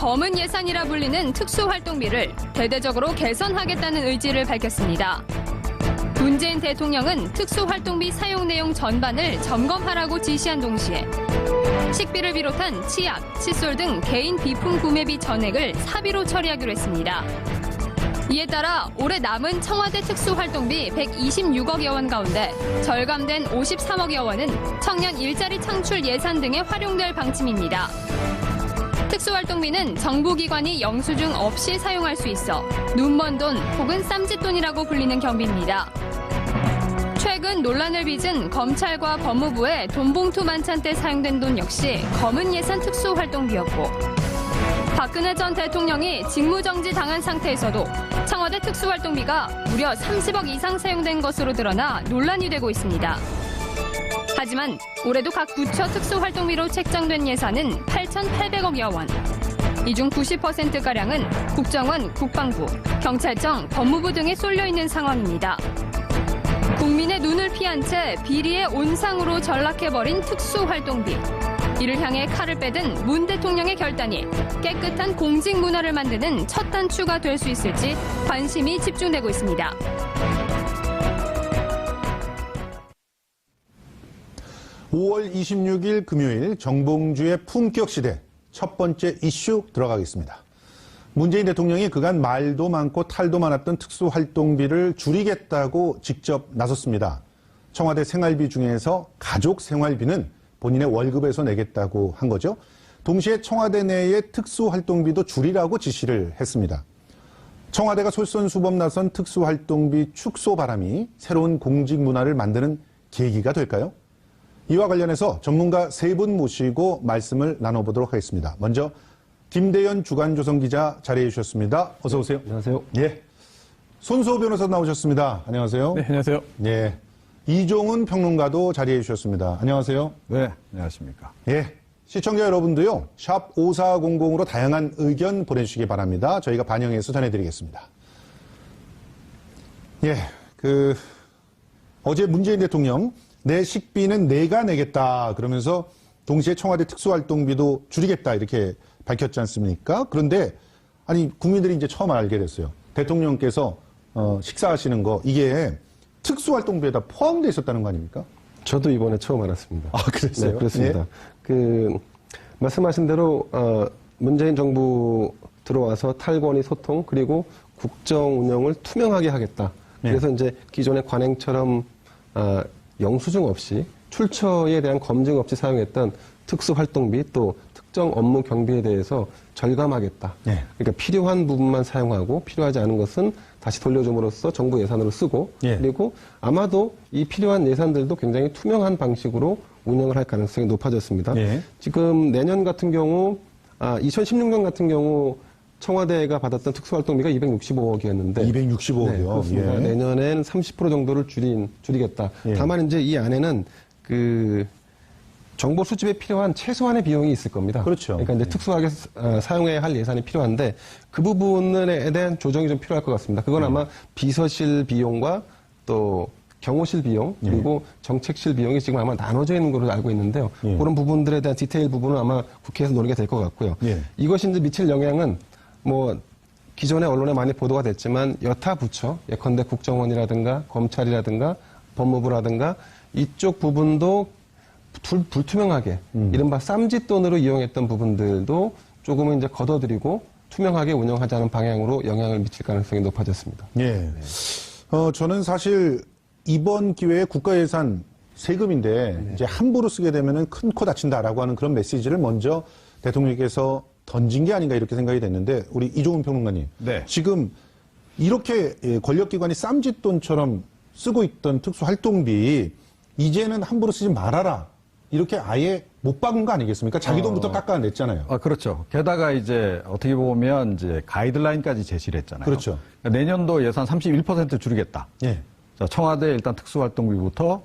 검은 예산이라 불리는 특수활동비를 대대적으로 개선하겠다는 의지를 밝혔습니다. 문재인 대통령은 특수활동비 사용 내용 전반을 점검하라고 지시한 동시에 식비를 비롯한 치약, 칫솔 등 개인 비품 구매비 전액을 사비로 처리하기로 했습니다. 이에 따라 올해 남은 청와대 특수활동비 126억여 원 가운데 절감된 53억여 원은 청년 일자리 창출 예산 등에 활용될 방침입니다. 특수활동비는 정부기관이 영수증 없이 사용할 수 있어 눈먼 돈 혹은 쌈짓돈이라고 불리는 경비입니다. 최근 논란을 빚은 검찰과 법무부의 돈봉투 만찬 때 사용된 돈 역시 검은 예산 특수활동비였고 박근혜 전 대통령이 직무정지 당한 상태에서도 청와대 특수활동비가 무려 30억 이상 사용된 것으로 드러나 논란이 되고 있습니다. 하지만 올해도 각 부처 특수활동비로 책정된 예산은 8,800억여 원. 이 중 90%가량은 국정원, 국방부, 경찰청, 법무부 등에 쏠려 있는 상황입니다. 국민의 눈을 피한 채 비리의 온상으로 전락해버린 특수활동비. 이를 향해 칼을 빼든 문 대통령의 결단이 깨끗한 공직 문화를 만드는 첫 단추가 될 수 있을지 관심이 집중되고 있습니다. 5월 26일 금요일 정봉주의 품격시대 첫 번째 이슈 들어가겠습니다. 문재인 대통령이 그간 말도 많고 탈도 많았던 특수활동비를 줄이겠다고 직접 나섰습니다. 청와대 생활비 중에서 가족 생활비는 본인의 월급에서 내겠다고 한 거죠. 동시에 청와대 내의 특수활동비도 줄이라고 지시를 했습니다. 청와대가 솔선수범 나선 특수활동비 축소 바람이 새로운 공직 문화를 만드는 계기가 될까요? 이와 관련해서 전문가 세 분 모시고 말씀을 나눠보도록 하겠습니다. 먼저 김대현 주간조선 기자 자리해 주셨습니다. 어서 오세요. 안녕하세요. 예. 손수호 변호사 나오셨습니다. 안녕하세요. 네, 안녕하세요. 예. 이종훈 평론가도 자리해 주셨습니다. 안녕하세요. 네, 안녕하십니까. 예. 시청자 여러분도요, 샵 5400으로 다양한 의견 보내주시기 바랍니다. 저희가 반영해서 전해드리겠습니다. 예. 어제 문재인 대통령, 내 식비는 내가 내겠다. 그러면서 동시에 청와대 특수활동비도 줄이겠다. 이렇게 밝혔지 않습니까? 그런데, 아니, 국민들이 이제 처음 알게 됐어요. 대통령께서, 식사하시는 거, 이게 특수활동비에다 포함되어 있었다는 거 아닙니까? 저도 이번에 처음 알았습니다. 아, 그랬어요? 네, 그렇습니다. 예? 말씀하신 대로, 문재인 정부 들어와서 탈권위 소통, 그리고 국정 운영을 투명하게 하겠다. 그래서 이제 기존의 관행처럼, 영수증 없이 출처에 대한 검증 없이 사용했던 특수활동비 또 특정 업무 경비에 대해서 절감하겠다. 네. 그러니까 필요한 부분만 사용하고 필요하지 않은 것은 다시 돌려줌으로써 정부 예산으로 쓰고 네. 그리고 아마도 이 필요한 예산들도 굉장히 투명한 방식으로 운영을 할 가능성이 높아졌습니다. 네. 지금 내년 같은 경우 2016년 같은 경우 청와대가 받았던 특수활동비가 265억이었는데 265억이요. 네, 그렇습니다. 예. 내년엔 30% 정도를 줄이겠다. 예. 다만 이제 이 안에는 정보 수집에 필요한 최소한의 비용이 있을 겁니다. 그렇죠. 그러니까 이제 특수하게 사용해야 할 예산이 필요한데 그 부분에 대한 조정이 좀 필요할 것 같습니다. 그건 아마 비서실 비용과 또 경호실 비용 그리고 정책실 비용이 지금 아마 나눠져 있는 걸로 알고 있는데요. 예. 그런 부분들에 대한 디테일 부분은 아마 국회에서 논의가 될 것 같고요. 예. 이것이 이제 미칠 영향은 기존의 언론에 많이 보도가 됐지만 여타 부처, 예컨대 국정원이라든가 검찰이라든가 법무부라든가 이쪽 부분도 불투명하게 이른바 쌈짓돈으로 이용했던 부분들도 조금은 이제 걷어들이고 투명하게 운영하자는 방향으로 영향을 미칠 가능성이 높아졌습니다. 예. 저는 사실 이번 기회에 국가 예산 세금인데 이제 함부로 쓰게 되면은 큰 코 다친다라고 하는 그런 메시지를 먼저 대통령께서 던진 게 아닌가 이렇게 생각이 됐는데 우리 이종훈 평론가님. 네. 지금 이렇게 권력기관이 쌈짓돈처럼 쓰고 있던 특수활동비 이제는 함부로 쓰지 말아라. 이렇게 아예 못 박은 거 아니겠습니까? 자기 돈부터 깎아냈잖아요. 그렇죠. 게다가 이제 어떻게 보면 이제 가이드라인까지 제시를 했잖아요. 그렇죠. 그러니까 내년도 예산 31% 줄이겠다. 예. 자, 청와대 일단 특수활동비부터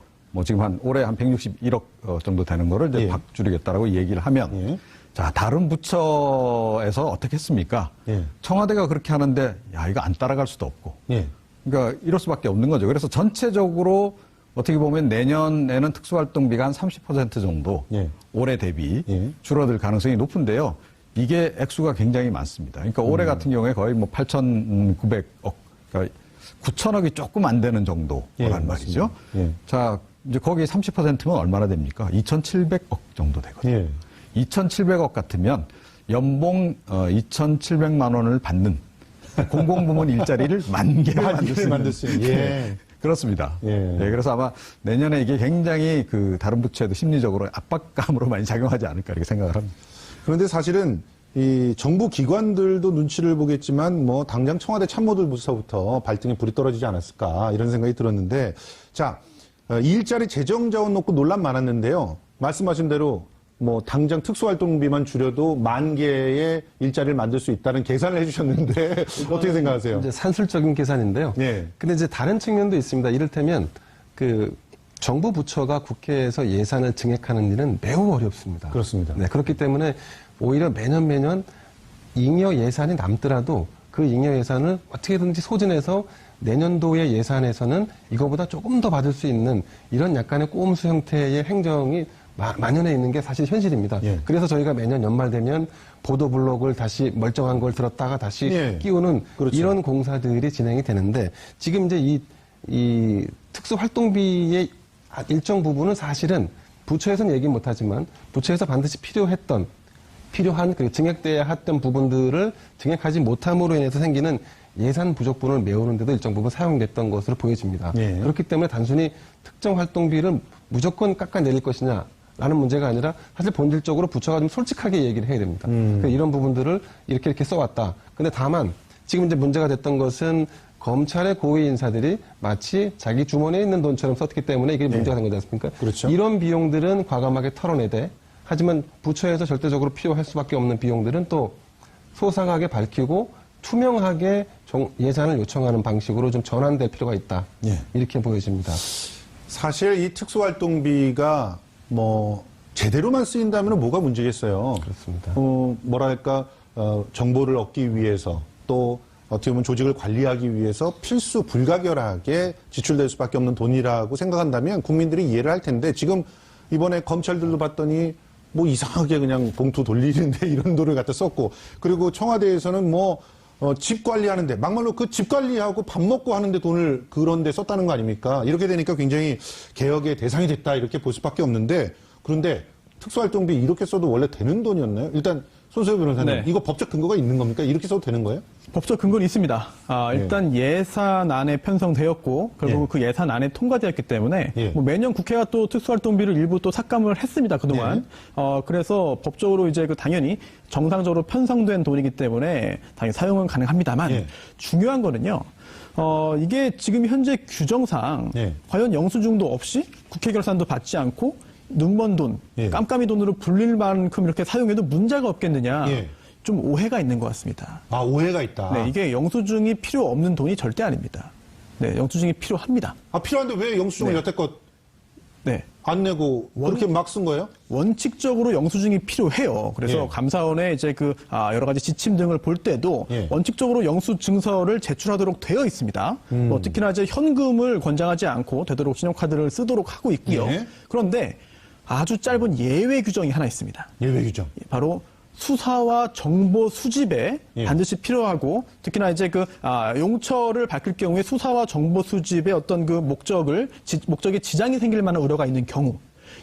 지금 올해 한 161억 정도 되는 거를 이제 예. 박 줄이겠다라고 얘기를 하면 예. 자, 다른 부처에서 어떻게 했습니까? 예. 청와대가 그렇게 하는데 야, 이거 안 따라갈 수도 없고. 예. 그러니까 이럴 수밖에 없는 거죠. 그래서 전체적으로 어떻게 보면 내년에는 특수활동비가 한 30% 정도 예. 올해 대비 예. 줄어들 가능성이 높은데요. 이게 액수가 굉장히 많습니다. 그러니까 올해 같은 경우에 거의 뭐 8,900억, 그러니까 9천억이 조금 안 되는 정도란 말이죠. 예. 자, 이제 거기 30%면 얼마나 됩니까? 2,700억 정도 되거든요. 예. 2,700억 같으면 연봉 2,700만 원을 받는 공공부문 일자리를 10,000개를 만들 수 있는. 예. 그렇습니다. 예. 네, 그래서 아마 내년에 이게 굉장히 그 다른 부처에도 심리적으로 압박감으로 많이 작용하지 않을까 이렇게 생각을 합니다. 그런데 사실은 이 정부 기관들도 눈치를 보겠지만 뭐 당장 청와대 참모들부터 발등에 불이 떨어지지 않았을까 이런 생각이 들었는데 자, 이 일자리 재정 자원 놓고 논란 많았는데요. 말씀하신 대로 뭐 당장 특수활동비만 줄여도 10,000개의 일자리를 만들 수 있다는 계산을 해주셨는데 어떻게 생각하세요? 이제 산술적인 계산인데요. 예. 근데 이제 다른 측면도 있습니다. 이를테면 그 정부 부처가 국회에서 예산을 증액하는 일은 매우 어렵습니다. 그렇습니다. 네, 그렇기 때문에 오히려 매년 잉여 예산이 남더라도 그 잉여 예산을 어떻게든지 소진해서 내년도의 예산에서는 이거보다 조금 더 받을 수 있는 이런 약간의 꼼수 형태의 행정이 만연해 있는 게 사실 현실입니다. 예. 그래서 저희가 매년 연말 되면 보도블록을 다시 멀쩡한 걸 들었다가 다시 예. 끼우는 그렇죠. 이런 공사들이 진행이 되는데 지금 이제 이 특수활동비의 일정 부분은 사실은 부처에서는 얘기 못하지만 부처에서 반드시 필요한 그 증액돼야 했던 부분들을 증액하지 못함으로 인해서 생기는 예산 부족분을 메우는데도 일정 부분 사용됐던 것으로 보여집니다. 예. 그렇기 때문에 단순히 특정 활동비를 무조건 깎아내릴 것이냐 라는 문제가 아니라 사실 본질적으로 부처가 좀 솔직하게 얘기를 해야 됩니다. 그러니까 이런 부분들을 이렇게 써왔다. 근데 다만 지금 이제 문제가 됐던 것은 검찰의 고위 인사들이 마치 자기 주머니에 있는 돈처럼 썼기 때문에 이게 문제가 된 거지 않습니까? 그렇죠. 이런 비용들은 과감하게 털어내되 하지만 부처에서 절대적으로 필요할 수밖에 없는 비용들은 또 소상하게 밝히고 투명하게 예산을 요청하는 방식으로 좀 전환될 필요가 있다. 예. 이렇게 보여집니다. 사실 이 특수활동비가 뭐 제대로만 쓰인다면 뭐가 문제겠어요. 그렇습니다. 뭐랄까 정보를 얻기 위해서 또 어떻게 보면 조직을 관리하기 위해서 필수 불가결하게 지출될 수밖에 없는 돈이라고 생각한다면 국민들이 이해를 할 텐데 지금 이번에 검찰들도 봤더니 뭐 이상하게 그냥 봉투 돌리는데 이런 돈을 갖다 썼고 그리고 청와대에서는 뭐 집 관리하는데 막말로 그 집 관리하고 밥 먹고 하는데 돈을 그런 데 썼다는 거 아닙니까? 이렇게 되니까 굉장히 개혁의 대상이 됐다 이렇게 볼 수밖에 없는데 그런데 특수활동비 이렇게 써도 원래 되는 돈이었나요? 일단 손수호 변호사님 네. 이거 법적 근거가 있는 겁니까? 이렇게 써도 되는 거예요? 법적 근거는 있습니다. 일단 예산안에 편성되었고 결국 예. 그 예산안에 통과되었기 때문에 예. 뭐 매년 국회가 또 특수활동비를 일부 또 삭감을 했습니다. 그동안. 그래서 법적으로 이제 그 당연히 정상적으로 편성된 돈이기 때문에 당연히 사용은 가능합니다만 예. 중요한 거는요. 이게 지금 현재 규정상 예. 과연 영수증도 없이 국회 결산도 받지 않고 눈먼 돈, 예. 깜깜이 돈으로 불릴 만큼 이렇게 사용해도 문제가 없겠느냐. 예. 좀 오해가 있는 것 같습니다. 아 오해가 있다. 네, 이게 영수증이 필요 없는 돈이 절대 아닙니다. 네, 영수증이 필요합니다. 아 필요한데 왜 영수증을 네. 여태껏 네. 안 내고 그렇게 막 쓴 거예요? 원칙적으로 영수증이 필요해요. 그래서 예. 감사원의 이제 여러 가지 지침 등을 볼 때도 예. 원칙적으로 영수증서를 제출하도록 되어 있습니다. 뭐 특히나 이제 현금을 권장하지 않고 되도록 신용카드를 쓰도록 하고 있고요. 예. 그런데 아주 짧은 예외 규정이 하나 있습니다. 예외 규정. 바로 수사와 정보 수집에 예. 반드시 필요하고 특히나 이제 용처를 밝힐 경우에 수사와 정보 수집의 어떤 그 목적에 지장이 생길 만한 우려가 있는 경우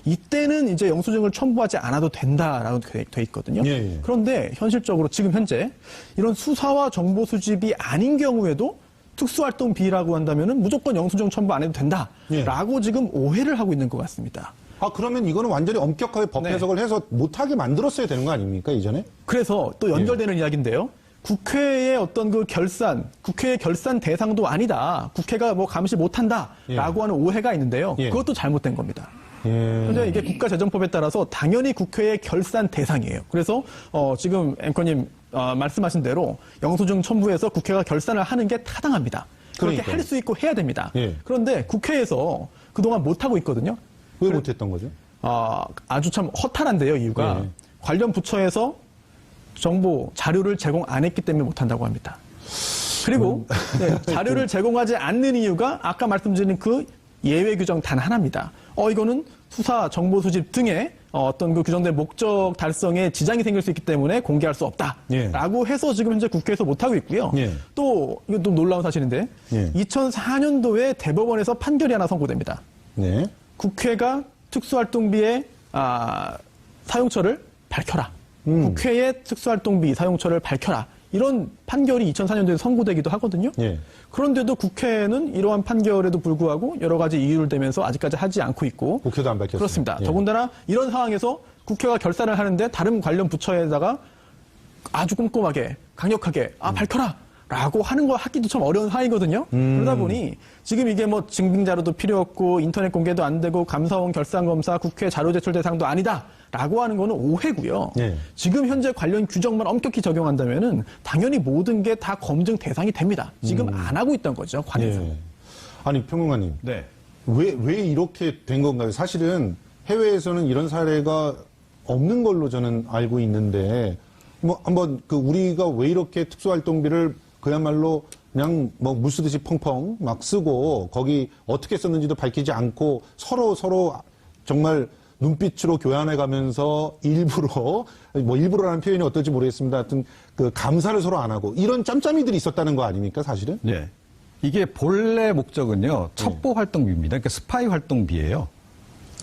이때는 이제 영수증을 첨부하지 않아도 된다라고 돼 있거든요. 예, 예. 그런데 현실적으로 지금 현재 이런 수사와 정보 수집이 아닌 경우에도 특수활동비라고 한다면은 무조건 영수증 첨부 안 해도 된다라고 지금 오해를 하고 있는 것 같습니다. 아 그러면 이거는 완전히 엄격하게 법 네. 해석을 해서 못하게 만들었어야 되는 거 아닙니까 이전에? 그래서 또 연결되는 이야기인데요. 국회의 어떤 국회의 결산 대상도 아니다. 국회가 뭐 감시 못한다라고 하는 오해가 있는데요. 예. 그것도 잘못된 겁니다. 예. 현재 이게 국가재정법에 따라서 당연히 국회의 결산 대상이에요. 그래서 지금 앵커님 말씀하신 대로 영수증 첨부해서 국회가 결산을 하는 게 타당합니다. 그렇게 그러니까요. 할 수 있고 해야 됩니다. 예. 그런데 국회에서 그동안 못하고 있거든요. 왜 못했던 거죠? 아주 참 허탈한데요, 이유가. 예. 관련 부처에서 정보, 자료를 제공 안 했기 때문에 못한다고 합니다. 그리고 자료를 제공하지 않는 이유가 아까 말씀드린 그 예외 규정 단 하나입니다. 이거는 수사, 정보 수집 등의 어떤 그 규정된 목적 달성에 지장이 생길 수 있기 때문에 공개할 수 없다라고 해서 지금 현재 국회에서 못 하고 있고요. 예. 또 이건 또 놀라운 사실인데 예. 2004년도에 대법원에서 판결이 하나 선고됩니다. 네. 국회가 특수활동비의 사용처를 밝혀라. 국회의 특수활동비 사용처를 밝혀라. 이런 판결이 2004년도에 선고되기도 하거든요. 예. 그런데도 국회는 이러한 판결에도 불구하고 여러 가지 이유를 대면서 아직까지 하지 않고 있고 국회도 안 밝혔습니다. 그렇습니다. 예. 더군다나 이런 상황에서 국회가 결산을 하는데 다른 관련 부처에다가 아주 꼼꼼하게 강력하게 밝혀라. 라고 하는 거 하기도 참 어려운 상황이거든요. 그러다 보니 지금 이게 뭐 증빙자료도 필요 없고 인터넷 공개도 안 되고 감사원 결산검사 국회 자료 제출 대상도 아니다. 라고 하는 거는 오해고요. 네. 지금 현재 관련 규정만 엄격히 적용한다면은 당연히 모든 게 다 검증 대상이 됩니다. 지금 안 하고 있던 거죠, 관에서. 예. 아니, 평론가님. 네. 왜 이렇게 된 건가요? 사실은 해외에서는 이런 사례가 없는 걸로 저는 알고 있는데, 뭐, 한번 우리가 왜 이렇게 특수활동비를 그야말로 그냥 뭐 물 쓰듯이 펑펑 막 쓰고 거기 어떻게 썼는지도 밝히지 않고 서로 정말 눈빛으로 교환해 가면서 일부러라는 표현이 어떨지 모르겠습니다. 하여튼 감사를 서로 안 하고 이런 짬짬이들이 있었다는 거 아닙니까, 사실은? 네. 이게 본래 목적은요, 첩보 활동비입니다. 그러니까 스파이 활동비예요.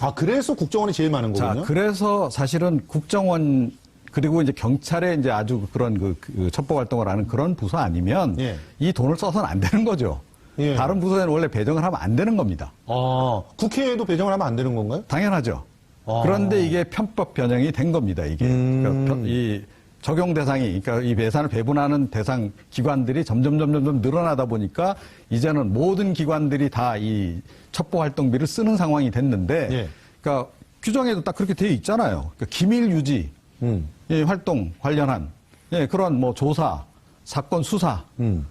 아, 그래서 국정원이 제일 많은 거군요. 자, 그래서 사실은 국정원 그리고 이제 경찰에 이제 아주 그런 그 첩보 활동을 하는 그런 부서 아니면 예. 이 돈을 써서는 안 되는 거죠. 예. 다른 부서에는 원래 배정을 하면 안 되는 겁니다. 아, 국회에도 배정을 하면 안 되는 건가요? 당연하죠. 아. 그런데 이게 편법 변형이 된 겁니다. 이게 그러니까 이 적용 대상이 그러니까 이 예산을 배분하는 대상 기관들이 점점 늘어나다 보니까 이제는 모든 기관들이 다 이 첩보 활동비를 쓰는 상황이 됐는데, 예. 그러니까 규정에도 딱 그렇게 되어 있잖아요. 그러니까 기밀 유지 이 활동 관련한 그런 뭐 조사, 사건 수사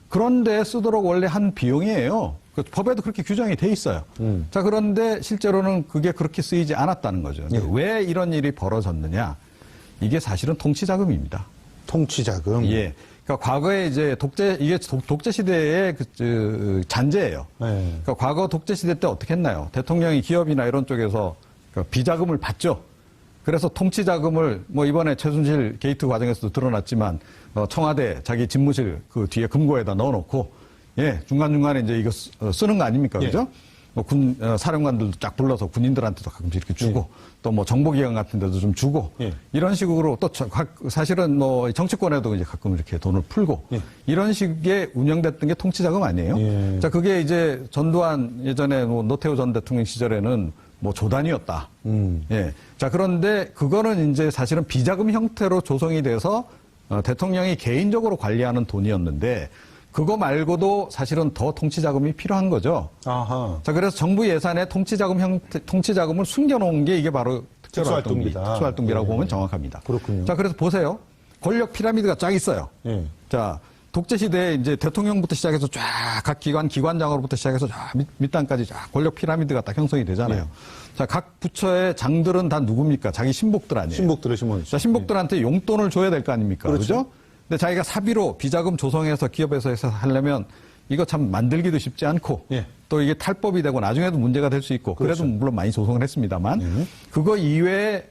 그런 데 쓰도록 원래 한 비용이에요. 그 법에도 그렇게 규정이 돼 있어요. 자, 그런데 실제로는 그게 그렇게 쓰이지 않았다는 거죠. 예. 왜 이런 일이 벌어졌느냐? 이게 사실은 통치자금입니다. 통치자금. 예. 그러니까 과거에 이제 이게 독재 시대의 잔재예요. 네. 그러니까 과거 독재 시대 때 어떻게 했나요? 대통령이 기업이나 이런 쪽에서 비자금을 받죠. 그래서 통치자금을 뭐 이번에 최순실 게이트 과정에서도 드러났지만 청와대 자기 집무실 그 뒤에 금고에다 넣어놓고 중간중간에 이제 이거 쓰는 거 아닙니까? 예. 그죠? 뭐 사령관들도 쫙 불러서 군인들한테도 가끔씩 이렇게 주고 또 뭐 정보기관 같은 데도 좀 주고 이런 식으로 또 사실은 뭐 정치권에도 이제 가끔 이렇게 돈을 풀고 이런 식의 운영됐던 게 통치자금 아니에요? 자, 그게 이제 전두환 예전에 뭐 노태우 전 대통령 시절에는 뭐 조단위였다. 자, 그런데 그거는 이제 사실은 비자금 형태로 조성이 돼서 대통령이 개인적으로 관리하는 돈이었는데 그거 말고도 사실은 더 통치자금이 필요한 거죠. 아하. 자, 그래서 정부 예산에 통치자금을 숨겨놓은 게 이게 바로 특수활동비라고 보면 정확합니다. 그렇군요. 자, 그래서 보세요. 권력 피라미드가 쫙 있어요. 예. 자, 독재 시대에 이제 대통령부터 시작해서 쫙 각 기관장으로부터 시작해서 쫙 밑단까지 쫙 권력 피라미드가 딱 형성이 되잖아요. 자, 각 부처의 장들은 다 누굽니까? 자기 신복들 아니에요. 신복들의 신문. 자, 신복들한테 용돈을 줘야 될 거 아닙니까? 그렇죠. 그죠? 근데 자기가 사비로 비자금 조성해서 기업에서 해서 하려면 이거 참 만들기도 쉽지 않고 또 이게 탈법이 되고 나중에도 문제가 될 수 있고 그래도 물론 많이 조성을 했습니다만 그거 이외에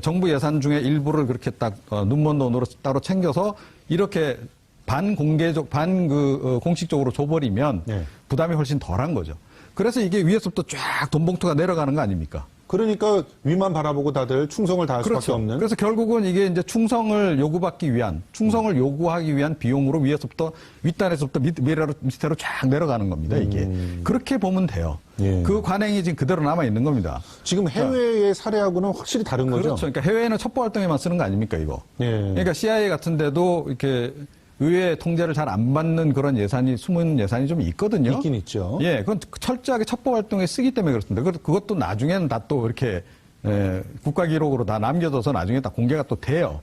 정부 예산 중에 일부를 그렇게 딱 눈먼 돈으로 따로 챙겨서 이렇게 공식적으로 줘버리면 부담이 훨씬 덜한 거죠. 그래서 이게 위에서부터 쫙 돈봉투가 내려가는 거 아닙니까? 그러니까 위만 바라보고 다들 충성을 다할 수밖에 없는. 그래서 결국은 이게 이제 충성을 요구하기 위한 비용으로 위에서부터 윗단에서부터 밑으로 쫙 내려가는 겁니다. 이게 그렇게 보면 돼요. 그 관행이 지금 그대로 남아 있는 겁니다. 지금 해외의 사례하고는 확실히 다른 거죠. 그렇죠. 그러니까 해외에는 첩보 활동에만 쓰는 거 아닙니까 이거? 그러니까 CIA 같은데도 이렇게 의회 통제를 잘 안 받는 그런 숨은 예산이 좀 있거든요. 있긴 있죠. 그건 철저하게 첩보 활동에 쓰기 때문에 그렇습니다. 그것도 나중에는 다 또 이렇게 국가 기록으로 다 남겨져서 나중에 다 공개가 또 돼요.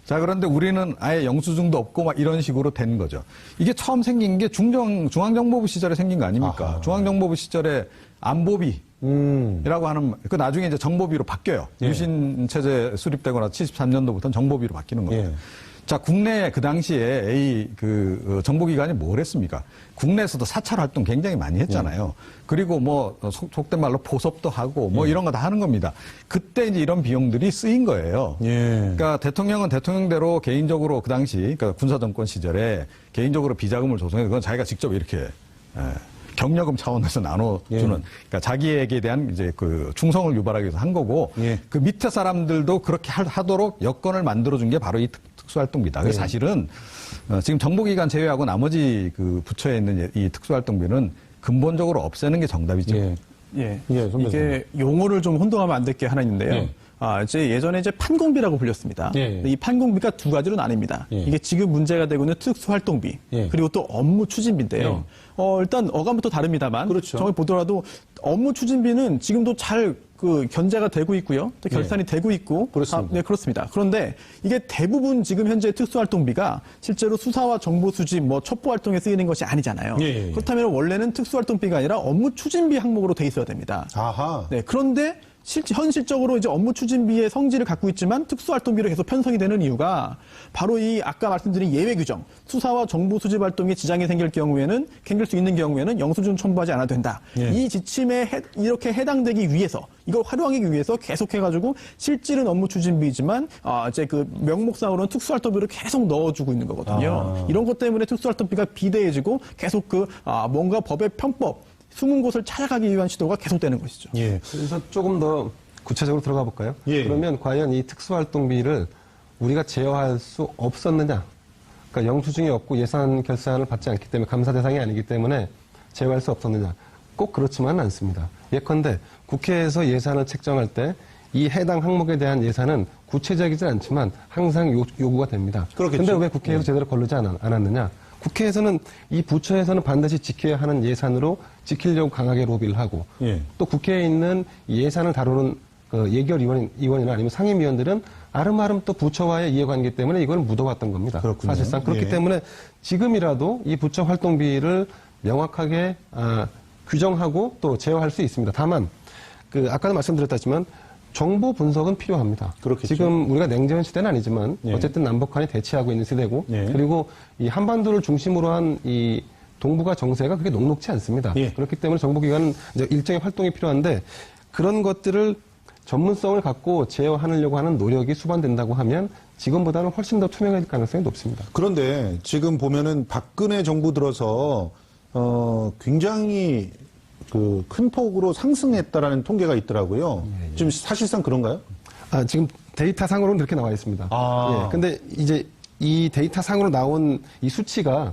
자, 그런데 우리는 아예 영수증도 없고 막 이런 식으로 된 거죠. 이게 처음 생긴 게 중앙정보부 시절에 생긴 거 아닙니까? 아하. 중앙정보부 시절에 안보비. 이라고 하는, 나중에 이제 정보비로 바뀌어요. 유신 체제 수립되거나 73년도부터는 정보비로 바뀌는 겁니다. 자, 국내에 그 당시에 정보기관이 뭘 했습니까? 국내에서도 사찰 활동 굉장히 많이 했잖아요. 그리고 뭐, 속된 말로 포섭도 하고 뭐 이런 거 다 하는 겁니다. 그때 이제 이런 비용들이 쓰인 거예요. 그러니까 대통령은 대통령대로 개인적으로 그 당시, 그러니까 군사정권 시절에 개인적으로 비자금을 조성해서 그건 자기가 직접 이렇게, 경력금 차원에서 나눠주는, 그러니까 자기에게 대한 이제 그 충성을 유발하기 위해서 한 거고, 그 밑에 사람들도 그렇게 하도록 여건을 만들어준 게 바로 이 특수활동비다. 그래서 사실은 지금 정보기관 제외하고 나머지 그 부처에 있는 이 특수활동비는 근본적으로 없애는 게 정답이죠. 이게 용어를 좀 혼동하면 안 될 게 하나 있는데요. 이제 예전에 이제 판공비라고 불렸습니다. 이 판공비가 두 가지로 나뉩니다. 이게 지금 문제가 되고 있는 특수활동비, 그리고 또 업무 추진비인데요. 일단 어감부터 다릅니다만, 그렇죠. 정말 보더라도 업무 추진비는 지금도 잘 견제가 되고 있고요. 또 결산이 되고 있고. 그렇습니다. 네, 그렇습니다. 그런데 이게 대부분 지금 현재 특수활동비가 실제로 수사와 정보 수집, 뭐 첩보 활동에 쓰이는 것이 아니잖아요. 그렇다면 원래는 특수활동비가 아니라 업무 추진비 항목으로 돼 있어야 됩니다. 아하. 네, 그런데 현실적으로 이제 업무 추진비의 성질을 갖고 있지만 특수활동비로 계속 편성이 되는 이유가 바로 이 아까 말씀드린 예외 규정, 수사와 정보 수집 활동에 지장이 생길 수 있는 경우에는 영수증 첨부하지 않아도 된다. 이 지침에 이렇게 해당되기 위해서, 이걸 활용하기 위해서 계속해가지고 실질은 업무 추진비이지만 이제 그 명목상으로는 특수활동비를 계속 넣어주고 있는 거거든요. 이런 것 때문에 특수활동비가 비대해지고 계속 뭔가 법의 편법, 숨은 곳을 찾아가기 위한 시도가 계속되는 것이죠. 그래서 조금 더 구체적으로 들어가 볼까요? 그러면 과연 이 특수활동비를 우리가 제어할 수 없었느냐? 그러니까 영수증이 없고 예산 결산을 받지 않기 때문에 감사 대상이 아니기 때문에 제어할 수 없었느냐? 꼭 그렇지만은 않습니다. 예컨대 국회에서 예산을 책정할 때 이 해당 항목에 대한 예산은 구체적이지 않지만 항상 요구가 됩니다. 그런데 왜 국회에서 제대로 거르지 않았느냐? 국회에서는 이 부처에서는 반드시 지켜야 하는 예산으로 지키려고 강하게 로비를 하고 또 국회에 있는 예산을 다루는 그 예결위원이나 아니면 상임위원들은 아름아름 또 부처와의 이해관계 때문에 이걸 묻어왔던 겁니다. 그렇군요. 사실상 그렇기 때문에 지금이라도 이 부처 활동비를 명확하게 규정하고 또 제어할 수 있습니다. 다만 아까도 말씀드렸다지만 정보 분석은 필요합니다. 그렇겠죠. 지금 우리가 냉전 시대는 아니지만 어쨌든 남북한이 대치하고 있는 시대고 그리고 이 한반도를 중심으로 한 이 동북아 정세가 그렇게 녹록지 않습니다. 그렇기 때문에 정보기관은 이제 일정의 활동이 필요한데 그런 것들을 전문성을 갖고 제어하려고 하는 노력이 수반된다고 하면 지금보다는 훨씬 더 투명해질 가능성이 높습니다. 그런데 지금 보면은 박근혜 정부 들어서 굉장히 큰 폭으로 상승했다라는 통계가 있더라고요. 지금 사실상 그런가요? 지금 데이터 상으로는 그렇게 나와 있습니다. 근데 이제 이 데이터 상으로 나온 이 수치가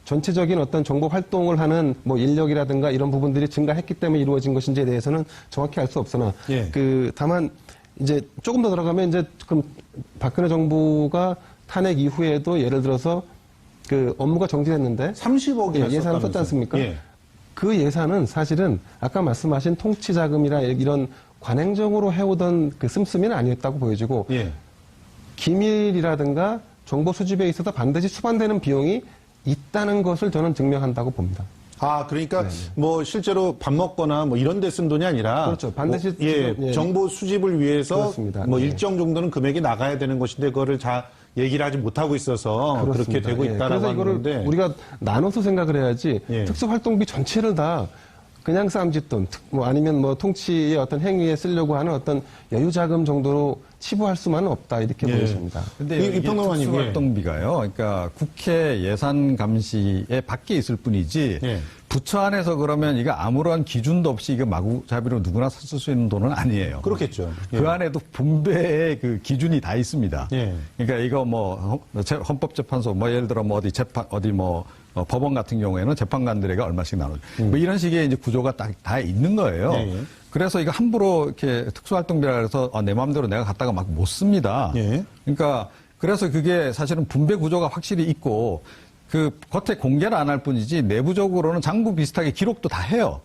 전체적인 어떤 정보 활동을 하는 뭐 인력이라든가 이런 부분들이 증가했기 때문에 이루어진 것인지에 대해서는 정확히 알 수 없으나 다만 이제 조금 더 들어가면 이제 그럼 박근혜 정부가 탄핵 이후에도 예를 들어서 업무가 정지됐는데 30억이나 예산을 썼지 않습니까? 그 예산은 사실은 아까 말씀하신 통치자금이나 이런 관행적으로 해오던 그 씀씀이는 아니었다고 보여지고 기밀이라든가 정보 수집에 있어서 반드시 수반되는 비용이 있다는 것을 저는 증명한다고 봅니다. 그러니까 뭐 실제로 밥 먹거나 뭐 이런 데 쓴 돈이 아니라 그렇죠. 반드시 정보 수집을 위해서 그렇습니다. 뭐 일정 정도는 금액이 나가야 되는 것인데 그거를 얘기를 하지 못하고 있어서 그렇습니다. 그렇게 되고 있다라고 그래서 이거를 하는데 우리가 나눠서 생각을 해야지 특수활동비 전체를 다 그냥 쌈짓돈 뭐 아니면 뭐 통치의 어떤 행위에 쓰려고 하는 어떤 여유자금 정도로 치부할 수만은 없다 이렇게 보여집니다. 근데 이게 특수활동비가요. 그러니까 국회 예산 감시에 밖에 있을 뿐이지 부처 안에서 그러면 이거 아무런 기준도 없이 이거 마구잡이로 누구나 쓸 수 있는 돈은 아니에요. 그렇겠죠. 그 안에도 분배의 그 기준이 다 있습니다. 그러니까 이거 뭐 헌법재판소 뭐 예를 들어 뭐 어디 법원 같은 경우에는 재판관들에게 얼마씩 나누죠. 뭐 이런 식의 이제 구조가 다 있는 거예요. 그래서 이거 함부로 이렇게 특수활동비라 해서 내 마음대로 내가 갖다가 막 못 씁니다. 그러니까 그래서 그게 사실은 분배 구조가 확실히 있고 겉에 공개를 안 할 뿐이지 내부적으로는 장부 비슷하게 기록도 다 해요.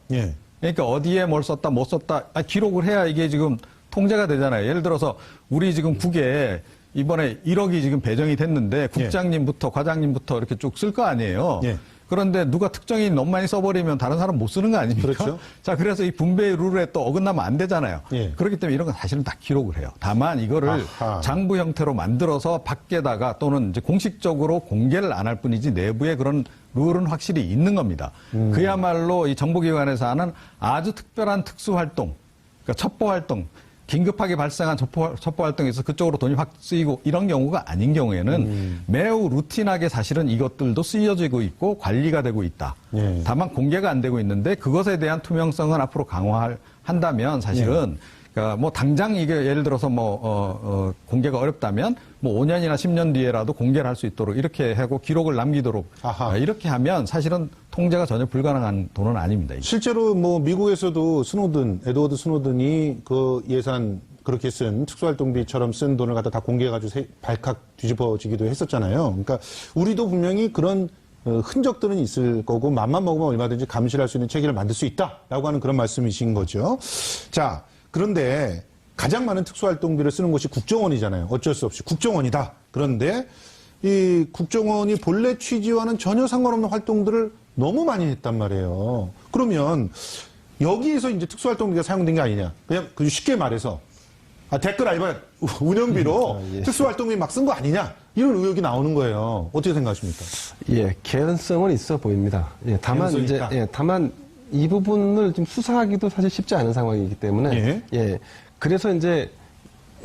그러니까 어디에 뭘 썼다 못 썼다 기록을 해야 이게 지금 통제가 되잖아요. 예를 들어서 우리 지금 국에 이번에 1억이 지금 배정이 됐는데 국장님부터 과장님부터 이렇게 쭉 쓸 거 아니에요. 그런데 누가 특정인 너무 많이 써버리면 다른 사람 못 쓰는 거 아닙니까? 그렇죠. 자, 그래서 이 분배의 룰에 또 어긋나면 안 되잖아요. 예. 그렇기 때문에 이런 건 사실은 다 기록을 해요. 다만 이거를 아하. 장부 형태로 만들어서 밖에다가 또는 이제 공식적으로 공개를 안 할 뿐이지 내부에 그런 룰은 확실히 있는 겁니다. 그야말로 이 정보기관에서 하는 아주 특별한 특수활동, 그러니까 첩보활동, 긴급하게 발생한 첩보활동에서 그쪽으로 돈이 확 쓰이고 이런 경우가 아닌 경우에는 매우 루틴하게 사실은 이것들도 쓰여지고 있고 관리가 되고 있다. 예. 다만 공개가 안 되고 있는데 그것에 대한 투명성은 앞으로 강화한다면 사실은 그러니까 뭐 당장 이게 예를 들어서 공개가 어렵다면 뭐 5년이나 10년 뒤에라도 공개를 할 수 있도록 이렇게 하고 기록을 남기도록 아하. 이렇게 하면 사실은 통제가 전혀 불가능한 돈은 아닙니다. 이게. 실제로 뭐 미국에서도 에드워드 스노든이 그 예산 그렇게 쓴 특수활동비처럼 쓴 돈을 갖다 다 공개해가지고 발칵 뒤집어지기도 했었잖아요. 그러니까 우리도 분명히 그런 흔적들은 있을 거고 맘만 먹으면 얼마든지 감시할 수 있는 체계를 만들 수 있다라고 하는 그런 말씀이신 거죠. 자, 그런데 가장 많은 특수활동비를 쓰는 곳이 국정원이잖아요. 어쩔 수 없이 국정원이다. 그런데 이 국정원이 본래 취지와는 전혀 상관없는 활동들을 너무 많이 했단 말이에요. 그러면 여기에서 이제 특수활동비가 사용된 게 아니냐. 그냥 쉽게 말해서 댓글 알바 운영비로 특수활동비 막 쓴 거 아니냐. 이런 의혹이 나오는 거예요. 어떻게 생각하십니까? 예, 개연성은 있어 보입니다. 예, 다만 개연성이 이제 있다. 다만 이 부분을 좀 수사하기도 사실 쉽지 않은 상황이기 때문에 그래서 이제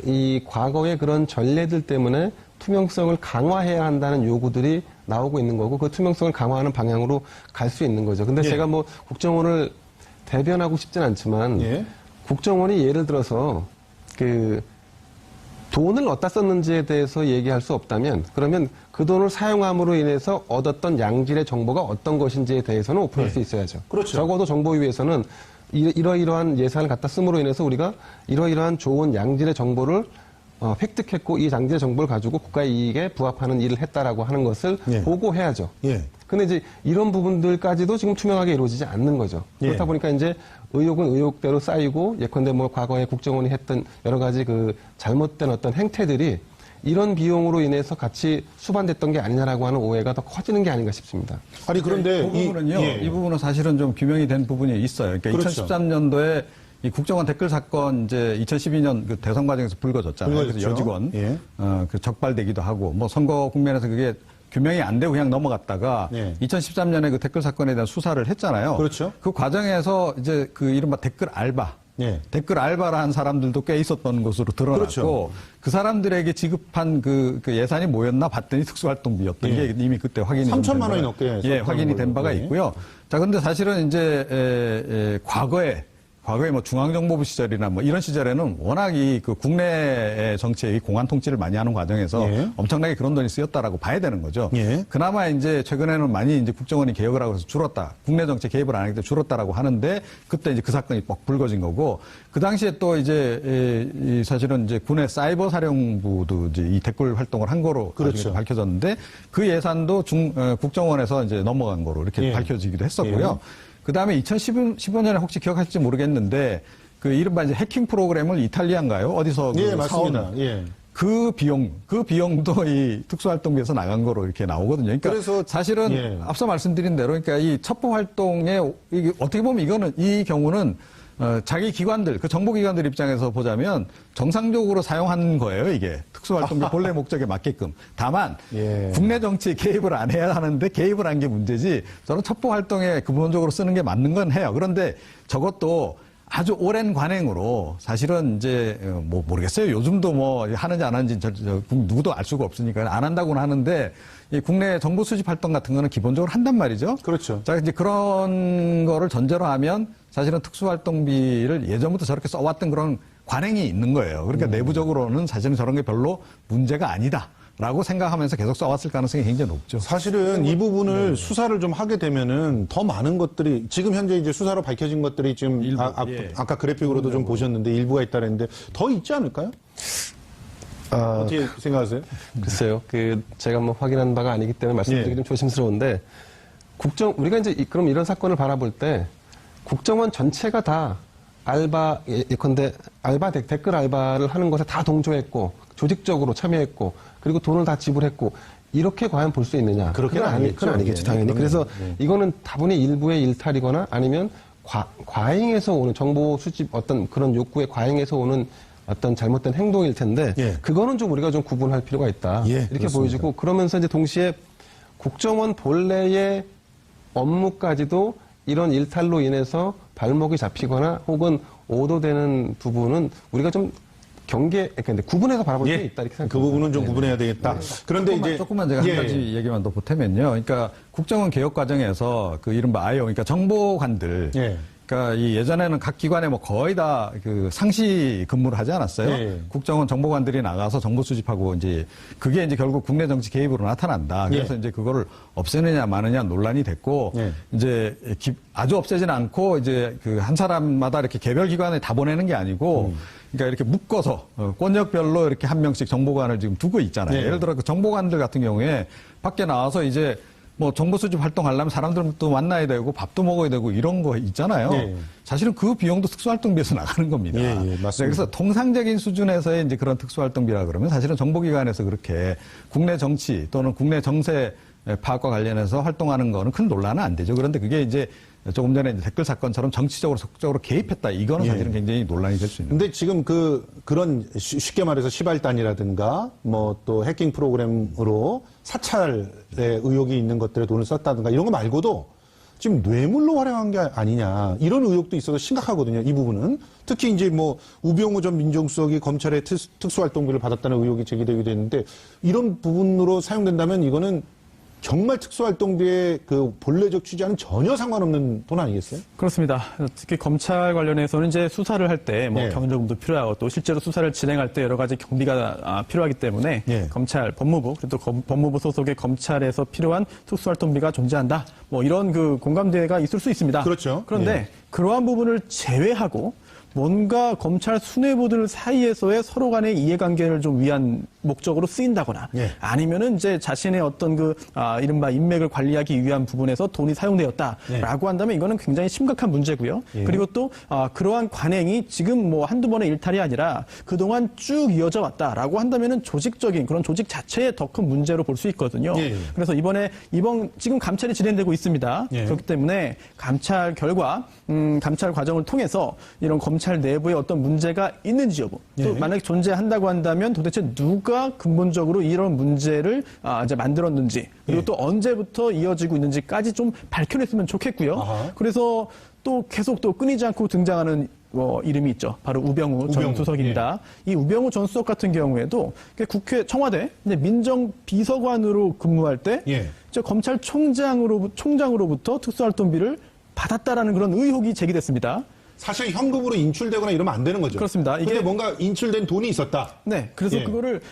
이 과거의 그런 전례들 때문에 투명성을 강화해야 한다는 요구들이 나오고 있는 거고 그 투명성을 강화하는 방향으로 갈 수 있는 거죠. 근데 제가 뭐 국정원을 대변하고 싶진 않지만 국정원이 예를 들어서 그 돈을 어디다 썼는지에 대해서 얘기할 수 없다면 그러면 그 돈을 사용함으로 인해서 얻었던 양질의 정보가 어떤 것인지에 대해서는 오픈할 수 있어야죠. 그렇죠. 적어도 정보위에서는 이러이러한 예산을 갖다 씀으로 인해서 우리가 이러이러한 좋은 양질의 정보를 획득했고 이 양질의 정보를 가지고 국가의 이익에 부합하는 일을 했다라고 하는 것을 보고해야죠. 근데 이제 이런 부분들까지도 지금 투명하게 이루어지지 않는 거죠. 그렇다 보니까 이제 의혹은 의혹대로 쌓이고 예컨대 뭐 과거에 국정원이 했던 여러 가지 그 잘못된 어떤 행태들이 이런 비용으로 인해서 같이 수반됐던 게 아니냐라고 하는 오해가 더 커지는 게 아닌가 싶습니다. 아니 그런데 이 부분은요. 이 부분은 사실은 좀 규명이 된 부분이 있어요. 그러니까 그렇죠. 2013년도에 이 국정원 댓글 사건 이제 2012년 그 대선 과정에서 불거졌잖아요. 그래서 여직원 그 적발되기도 하고 뭐 선거 국면에서 그게 규명이 안 되고 그냥 넘어갔다가 2013년에 그 댓글 사건에 대한 수사를 했잖아요. 그렇죠. 그 과정에서 이제 그 이른바 댓글 알바. 댓글 알바를 한 사람들도 꽤 있었던 것으로 드러났고 그렇죠. 그 사람들에게 지급한 그 예산이 뭐였나 봤더니 특수활동비였던 게 이미 그때 확인이 3천만 원이 넘게 확인이 된 바가 있고요. 자, 근데 사실은 이제 과거에 뭐 중앙정보부 시절이나 뭐 이런 시절에는 워낙 그 국내 정치의 공안 통치를 많이 하는 과정에서 엄청나게 그런 돈이 쓰였다라고 봐야 되는 거죠. 그나마 이제 최근에는 많이 이제 국정원이 개혁을 하고 해서 줄었다. 국내 정치 개입을 안 하기 때문에 줄었다라고 하는데 그때 이제 그 사건이 뻑 불거진 거고 그 당시에 또 이제 사실은 이제 군의 사이버 사령부도 이제 이 댓글 활동을 한 거로 밝혀졌는데 그 예산도 국정원에서 이제 넘어간 거로 이렇게 밝혀지기도 했었고요. 그 다음에 2015년에 혹시 기억하실지 모르겠는데 그 이른바 이제 해킹 프로그램을 이탈리아인가요? 어디서 맞습니다. 그 비용도 이 특수활동비에서 나간 거로 이렇게 나오거든요. 그러니까 그래서 사실은 앞서 말씀드린 대로 그러니까 이 첩보 활동에 이게 어떻게 보면 이 경우는 자기 기관들, 그 정보기관들 입장에서 보자면 정상적으로 사용한 거예요, 이게. 특수활동비 본래 목적에 맞게끔. 다만, 국내 정치에 개입을 안 해야 하는데 개입을 한 게 문제지, 저는 첩보활동에 근본적으로 쓰는 게 맞는 건 해요. 그런데 저것도 아주 오랜 관행으로 사실은 이제 뭐 모르겠어요. 요즘도 뭐 하는지 안 하는지 누구도 알 수가 없으니까 안 한다고는 하는데 이 국내 정보 수집 활동 같은 거는 기본적으로 한단 말이죠. 그렇죠. 자, 이제 그런 거를 전제로 하면 사실은 특수활동비를 예전부터 저렇게 써왔던 그런 관행이 있는 거예요. 그러니까 내부적으로는 사실은 저런 게 별로 문제가 아니다. 라고 생각하면서 계속 써왔을 가능성이 굉장히 높죠. 사실은 이 부분을 수사를 좀 하게 되면은 더 많은 것들이 지금 현재 이제 수사로 밝혀진 것들이 지금 아까 그래픽으로도 좀 보셨는데 일부가 있다는데 더 있지 않을까요? 어떻게 생각하세요? 글쎄요. 제가 뭐 확인한 바가 아니기 때문에 말씀드리기 좀 조심스러운데 우리가 이제 그럼 이런 사건을 바라볼 때 국정원 전체가 다 예컨대 댓글 알바를 하는 것에 다 동조했고 조직적으로 참여했고 그리고 돈을 다 지불했고 이렇게 과연 볼 수 있느냐? 그렇게는 아니겠죠. 그건 아니겠죠, 예, 당연히. 그러면, 그래서 예. 이거는 다분히 일부의 일탈이거나 아니면 과잉해서 오는 정보 수집 어떤 그런 욕구에 과잉해서 오는 어떤 잘못된 행동일 텐데 예. 그거는 좀 우리가 좀 구분할 필요가 있다. 예, 이렇게 그렇습니다. 보여지고 그러면서 이제 동시에 국정원 본래의 업무까지도 이런 일탈로 인해서 발목이 잡히거나 혹은 오도되는 부분은 우리가 좀 그러니까 구분해서 바라볼 필요가 있다 이렇게 생각합니다. 그 부분은 좀 구분해야 되겠다. 그런데 조금만 제가 한 가지 얘기만 더 보태면요. 그러니까 국정원 개혁 과정에서 그 이른바 아이오, 그러니까 정보관들. 예. 그러니까 이 예전에는 각 기관에 뭐 거의 다 그 상시 근무를 하지 않았어요. 예. 국정원 정보관들이 나가서 정보 수집하고 이제 그게 이제 결국 국내 정치 개입으로 나타난다. 그래서 예. 이제 그거를 없애느냐 마느냐 논란이 됐고 예. 이제 아주 없애지는 않고 이제 그 한 사람마다 이렇게 개별 기관에 다 보내는 게 아니고 그러니까 이렇게 묶어서 권역별로 이렇게 한 명씩 정보관을 지금 두고 있잖아요. 예. 예를 들어 그 정보관들 같은 경우에 밖에 나와서 이제 뭐 정보 수집 활동하려면 사람들도 만나야 되고 밥도 먹어야 되고 이런 거 있잖아요. 예. 사실은 그 비용도 특수활동비에서 나가는 겁니다. 예, 예, 맞습니다. 그래서 통상적인 수준에서의 이제 그런 특수활동비라 그러면 사실은 정보기관에서 그렇게 국내 정치 또는 국내 정세 파악과 관련해서 활동하는 거는 큰 논란은 안 되죠. 그런데 그게 이제 조금 전에 이제 댓글 사건처럼 정치적으로 적극적으로 개입했다. 이거는 사실은 굉장히 논란이 될 수 있는. 근데 지금 그런 쉽게 말해서 시발단이라든가 뭐 또 해킹 프로그램으로 사찰의 의혹이 있는 것들에 돈을 썼다든가 이런 거 말고도 지금 뇌물로 활용한 게 아니냐 이런 의혹도 있어서 심각하거든요. 이 부분은 특히 이제 뭐 우병우 전 민정수석이 검찰의 특수활동비를 받았다는 의혹이 제기되기도 했는데 이런 부분으로 사용된다면 이거는 정말 특수활동비의 그 본래적 취지와는 전혀 상관없는 돈 아니겠어요? 그렇습니다. 특히 검찰 관련해서는 이제 수사를 할 때 뭐 예. 경정도 필요하고 또 실제로 수사를 진행할 때 여러 가지 경비가 필요하기 때문에 예. 검찰, 법무부 그리고 또 법무부 소속의 검찰에서 필요한 특수활동비가 존재한다. 뭐 이런 그 공감대가 있을 수 있습니다. 그렇죠. 그런데 예. 그러한 부분을 제외하고 뭔가 검찰 수뇌부들 사이에서의 서로 간의 이해관계를 좀 위한 목적으로 쓰인다거나 예. 아니면은 이제 자신의 어떤 이른바 인맥을 관리하기 위한 부분에서 돈이 사용되었다라고 한다면 이거는 굉장히 심각한 문제고요. 예. 그리고 또 그러한 관행이 지금 뭐 한두 번의 일탈이 아니라 그동안 쭉 이어져 왔다라고 한다면은 조직적인 그런 조직 자체의 더 큰 문제로 볼 수 있거든요. 예. 그래서 지금 감찰이 진행되고 있습니다. 예. 그렇기 때문에 감찰 결과 감찰 과정을 통해서 이런 검찰 내부에 어떤 문제가 있는지 여부 또 예. 만약에 존재한다고 한다면 도대체 누가 근본적으로 이런 문제를 이제 만들었는지 그리고 예. 또 언제부터 이어지고 있는지까지 좀 밝혀냈으면 좋겠고요. 아하. 그래서 또 계속 또 끊이지 않고 등장하는 이름이 있죠. 바로 우병우 전 우병우. 수석입니다. 이 우병우 전 수석 같은 경우에도 국회 청와대 민정비서관으로 근무할 때 예. 이제 총장으로부터 특수활동비를 받았다라는 그런 의혹이 제기됐습니다. 사실 현금으로 인출되거나 이러면 안 되는 거죠. 그렇습니다. 근데 뭔가 인출된 돈이 있었다. 네, 그래서 예. 그거를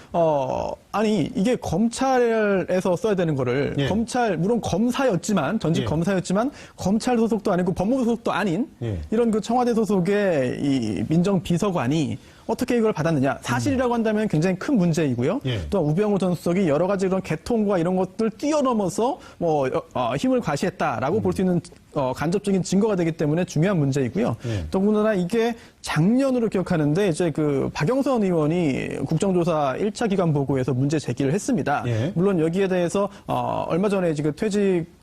이게 검찰에서 써야 되는 거를 예. 물론 검사였지만 전직 예. 검사였지만 검찰 소속도 아니고 법무부 소속도 아닌 예. 이런 그 청와대 소속의 이 민정비서관이 어떻게 이걸 받았느냐. 사실이라고 한다면 굉장히 큰 문제이고요. 예. 또 우병우 전 수석이 여러 가지 그런 개통과 이런 것들 뛰어넘어서 힘을 과시했다라고 볼 수 있는 간접적인 증거가 되기 때문에 중요한 문제이고요. 예. 더군다나 이게 작년으로 기억하는데 이제 그 박영선 의원이 국정조사 1차 기간 보고에서 문제 제기를 했습니다. 예. 물론 여기에 대해서 얼마 전에 지금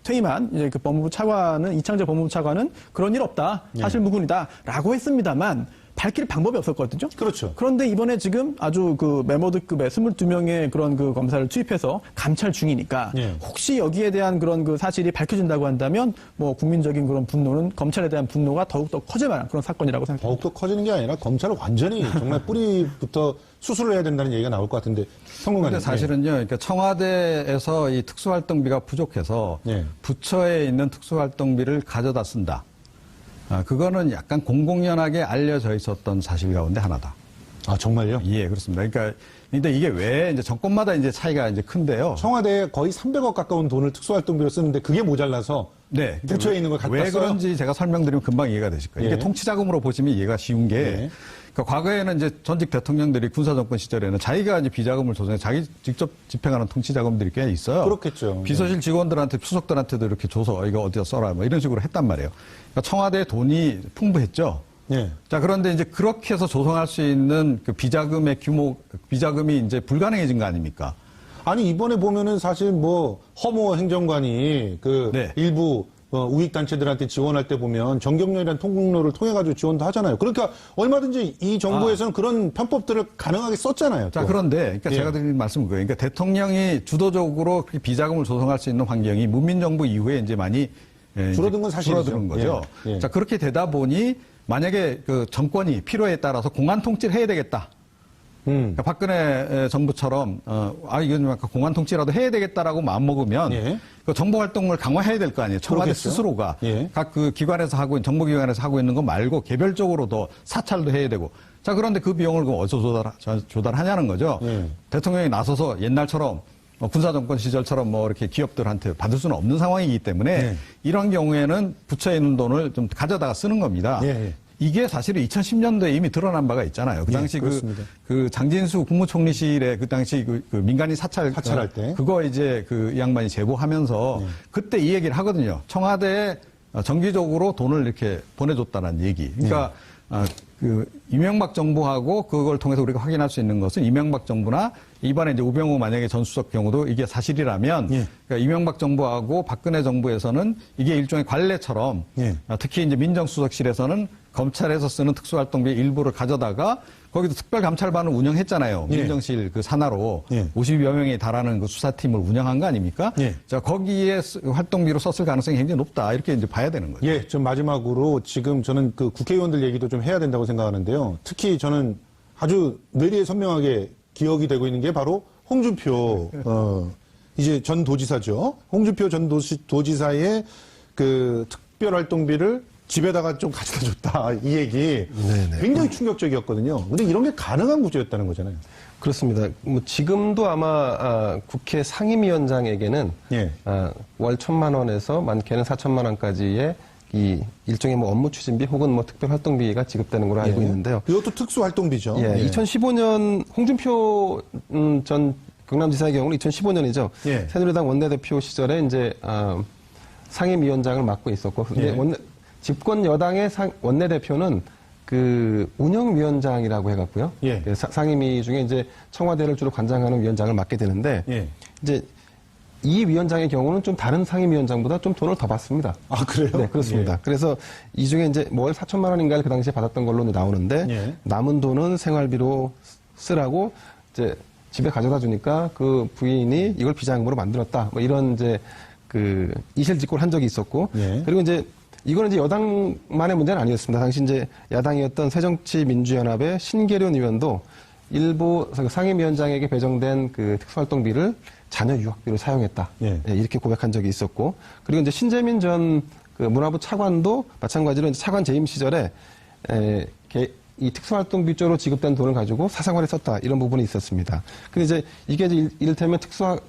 퇴임한 이제 그 법무부 차관은 이창재 법무부 차관은 그런 일 없다. 사실 무근이다라고 했습니다만 밝힐 방법이 없었거든요. 그렇죠. 그런데 이번에 지금 아주 그 메모드급의 22명의 그런 그 검사를 투입해서 감찰 중이니까 예. 혹시 여기에 대한 그런 그 사실이 밝혀진다고 한다면 뭐 국민적인 그런 분노는 검찰에 대한 분노가 더욱더 커질 만한 그런 사건이라고 생각합니다. 더욱더 커지는 게 아니라 검찰을 완전히 정말 뿌리부터 수술을 해야 된다는 얘기가 나올 것 같은데 성공하는 근데 사실은요, 그러니까 청와대에서 이 특수활동비가 부족해서 예. 부처에 있는 특수활동비를 가져다 쓴다. 그거는 약간 공공연하게 알려져 있었던 사실 가운데 하나다. 아 정말요? 예, 그렇습니다. 그러니까 근데 이게 왜 이제 정권마다 이제 차이가 이제 큰데요. 청와대에 거의 300억 가까운 돈을 특수활동비로 쓰는데 그게 모자라서 네. 부처에 있는 걸 갖다 왜 써요? 그런지 제가 설명드리면 금방 이해가 되실 거예요. 예. 이게 통치자금으로 보시면 이해가 쉬운 게 예. 그러니까 과거에는 이제 전직 대통령들이 군사정권 시절에는 자기가 이제 비자금을 조성해 자기 직접 집행하는 통치자금들이 꽤 있어요. 그렇겠죠. 비서실 직원들한테 수석들한테도 이렇게 줘서 이거 어디다 써라 뭐 이런 식으로 했단 말이에요. 그러니까 청와대 돈이 풍부했죠. 예. 자, 그런데 이제 그렇게 해서 조성할 수 있는 그 비자금의 규모, 비자금이 이제 불가능해진 거 아닙니까? 아니 이번에 보면은 사실 뭐 허모 행정관이 그 네. 일부 우익 단체들한테 지원할 때 보면 정경련이라는 통로를 통해 가지고 지원도 하잖아요. 그러니까 얼마든지 이 정부에서는 그런 편법들을 가능하게 썼잖아요. 자, 또. 그런데, 그러니까 예. 제가 드린 말씀은 그거예요. 그러니까 대통령이 주도적으로 그렇게 비자금을 조성할 수 있는 환경이 문민정부 이후에 이제 많이 줄어든 건 사실이죠. 줄어드는 거죠. 예. 예. 자, 그렇게 되다 보니 만약에 그 정권이 필요에 따라서 공안 통치를 해야 되겠다. 그러니까 박근혜 정부처럼 이건 약간 공안 통치라도 해야 되겠다라고 마음먹으면 예. 그 정보 활동을 강화해야 될 거 아니에요. 청와대 그렇겠죠. 스스로가 예. 각 그 기관에서 하고 있는 정보기관에서 하고 있는 거 말고 개별적으로 더 사찰도 해야 되고. 자, 그런데 그 비용을 그럼 어디서 조달하냐는 거죠. 예. 대통령이 나서서 옛날처럼 군사정권 시절처럼 뭐 이렇게 기업들한테 받을 수는 없는 상황이기 때문에 예. 이런 경우에는 부처에 있는 돈을 좀 가져다가 쓰는 겁니다. 예. 이게 사실은 2010년도에 이미 드러난 바가 있잖아요. 그 당시 그렇습니다. 그 장진수 국무총리실에 그 당시 그 민간인 사찰할 때. 그거 이제 그 양반이 제보하면서 그때 이 얘기를 하거든요. 청와대에 정기적으로 돈을 이렇게 보내줬다는 얘기. 그러니까 그 이명박 정부하고 그걸 통해서 우리가 확인할 수 있는 것은 이명박 정부나 이번에 이제 우병우 만약에 전 수석 경우도 이게 사실이라면 그러니까 이명박 정부하고 박근혜 정부에서는 이게 일종의 관례처럼 특히 이제 민정수석실에서는 검찰에서 쓰는 특수활동비 일부를 가져다가 거기도 특별감찰반을 운영했잖아요. 민정실 그 산하로 50여 명에 달하는 그 수사팀을 운영한 거 아닙니까? 자, 거기에 활동비로 썼을 가능성이 굉장히 높다. 이렇게 이제 봐야 되는 거죠. 예, 좀 마지막으로 지금 저는 그 국회의원들 얘기도 좀 해야 된다고 생각하는데요. 특히 저는 아주 뇌리에 선명하게 기억이 되고 있는 게 바로 홍준표, 이제 전 도지사죠. 홍준표 전 도지사의 그 특별활동비를 집에다가 좀 가져다 줬다. 이 얘기 굉장히 충격적이었거든요. 근데 이런 게 가능한 구조였다는 거잖아요. 그렇습니다. 뭐 지금도 아마 국회 상임위원장에게는 월 1,000만 원에서 많게는 4,000만 원까지의 이 일종의 뭐 업무 추진비 혹은 뭐 특별 활동비가 지급되는 걸로 알고 있는데요. 이것도 특수활동비죠. 2015년 홍준표 전 경남지사의 경우는 2015년이죠. 새누리당 원내대표 시절에 이제 상임위원장을 맡고 있었고, 근데 집권 여당의 원내대표는 그 운영위원장이라고 해갖고요. 상임위 중에 이제 청와대를 주로 관장하는 위원장을 맡게 되는데, 이제 이 위원장의 경우는 좀 다른 상임위원장보다 좀 돈을 더 받습니다. 아, 그래요? 네, 그렇습니다. 그래서 이 중에 이제 월 4천만 원인가를 그 당시에 받았던 걸로 나오는데, 남은 돈은 생활비로 쓰라고 이제 집에 가져다 주니까 그 부인이 이걸 비자금으로 만들었다. 뭐 이런 이제 그 이실직고를 한 적이 있었고, 그리고 이제 이거는 이제 여당만의 문제는 아니었습니다. 당시 이제 야당이었던 새정치민주연합의 신계련 의원도 일부 상임위원장에게 배정된 그 특수활동비를 자녀 유학비로 사용했다. 이렇게 고백한 적이 있었고, 그리고 이제 신재민 전 그 문화부 차관도 마찬가지로 이제 차관 재임 시절에 이 특수활동비 쪽으로 지급된 돈을 가지고 사생활에 썼다. 이런 부분이 있었습니다. 근데 이제 이게 이제 이를테면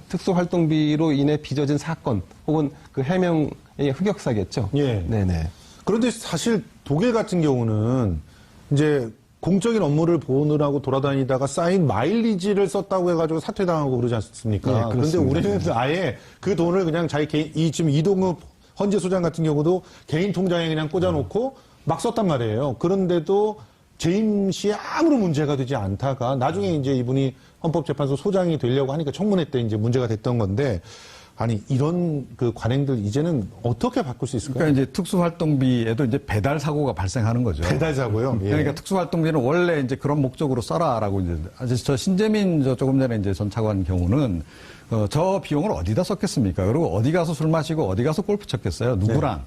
특수활동비로 인해 빚어진 사건 혹은 그 해명의 흑역사겠죠. 네네. 그런데 사실 독일 같은 경우는 이제 공적인 업무를 보느라고 돌아다니다가 쌓인 마일리지를 썼다고 해가지고 사퇴당하고 그러지 않습니까? 그런데 우리는 아예 그 돈을 그냥 자기 개인, 지금 이동욱 헌재 소장 같은 경우도 개인 통장에 그냥 꽂아놓고 막 썼단 말이에요. 그런데도 재임 시에 아무런 문제가 되지 않다가 나중에 이제 이분이 헌법재판소 소장이 되려고 하니까 청문회 때 이제 문제가 됐던 건데, 아니 이런 그 관행들 이제는 어떻게 바꿀 수 있을까요? 그러니까 이제 특수활동비에도 이제 배달 사고가 발생하는 거죠. 배달 사고요? 그러니까 특수활동비는 원래 이제 그런 목적으로 써라라고 이제 저 신재민 조금 전에 이제 전 차관 경우는 저 비용을 어디다 썼겠습니까? 그리고 어디 가서 술 마시고 어디 가서 골프 쳤겠어요? 누구랑?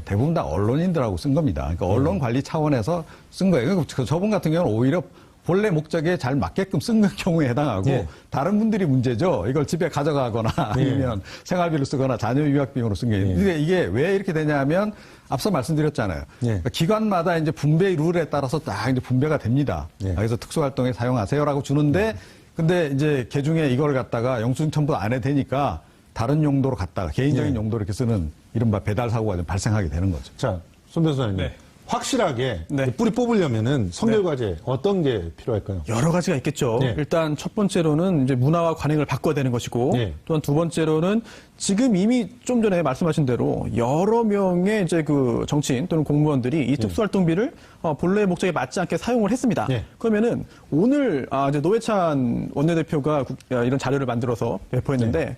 대부분 다 언론인들하고 쓴 겁니다. 그러니까 언론 관리 차원에서 쓴 거예요. 저분 같은 경우는 오히려 본래 목적에 잘 맞게끔 쓴 경우에 해당하고 다른 분들이 문제죠. 이걸 집에 가져가거나 아니면 생활비로 쓰거나 자녀 유학비용으로 쓴 게. 근데 이게 왜 이렇게 되냐면 앞서 말씀드렸잖아요. 그러니까 기관마다 이제 분배 룰에 따라서 딱 이제 분배가 됩니다. 그래서 특수활동에 사용하세요라고 주는데 근데 이제 개중에 이걸 갖다가 영수증 첨부 안 해도 되니까 다른 용도로 갖다가 개인적인 용도로 이렇게 쓰는 이른바 배달 사고가 좀 발생하게 되는 거죠. 자, 손 변호사님. 확실하게 네. 뿌리 뽑으려면은 선별과제 어떤 게 필요할까요? 여러 가지가 있겠죠. 네. 일단 첫 번째로는 이제 문화와 관행을 바꿔야 되는 것이고, 네. 또한 두 번째로는 지금 이미 좀 전에 말씀하신 대로 여러 명의 이제 그 정치인 또는 공무원들이 이 특수활동비를 본래의 목적에 맞지 않게 사용을 했습니다. 네. 그러면은 오늘 이제 노회찬 원내대표가 이런 자료를 만들어서 배포했는데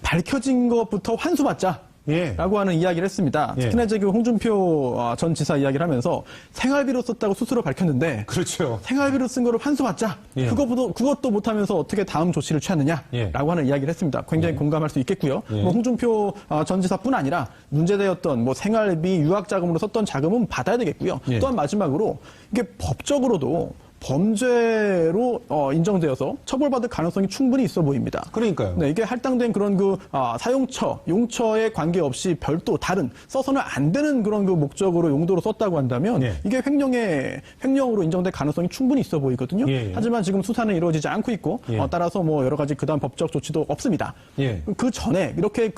밝혀진 것부터 환수받자. 예. 라고 하는 이야기를 했습니다. 예. 특히나 이제 그 홍준표 전 지사 이야기를 하면서 생활비로 썼다고 스스로 밝혔는데 그렇죠. 생활비로 쓴 거를 환수받자. 예. 그것도 못하면서 어떻게 다음 조치를 취하느냐라고 예. 하는 이야기를 했습니다. 굉장히 공감할 수 있겠고요. 예. 뭐 홍준표 전 지사뿐 아니라 문제되었던 뭐 생활비, 유학자금으로 썼던 자금은 받아야 되겠고요. 예. 또한 마지막으로 이게 법적으로도 범죄로 인정되어서 처벌받을 가능성이 충분히 있어 보입니다. 그러니까요. 네, 이게 할당된 그런 사용처, 용처에 관계없이 별도 다른 써서는 안 되는 그런 그 목적으로 용도로 썼다고 한다면 예. 이게 횡령으로 인정될 가능성이 충분히 있어 보이거든요. 예, 예. 하지만 지금 수사는 이루어지지 않고 있고 예. 따라서 뭐 여러 가지 그다음 법적 조치도 없습니다. 예. 그 전에 이렇게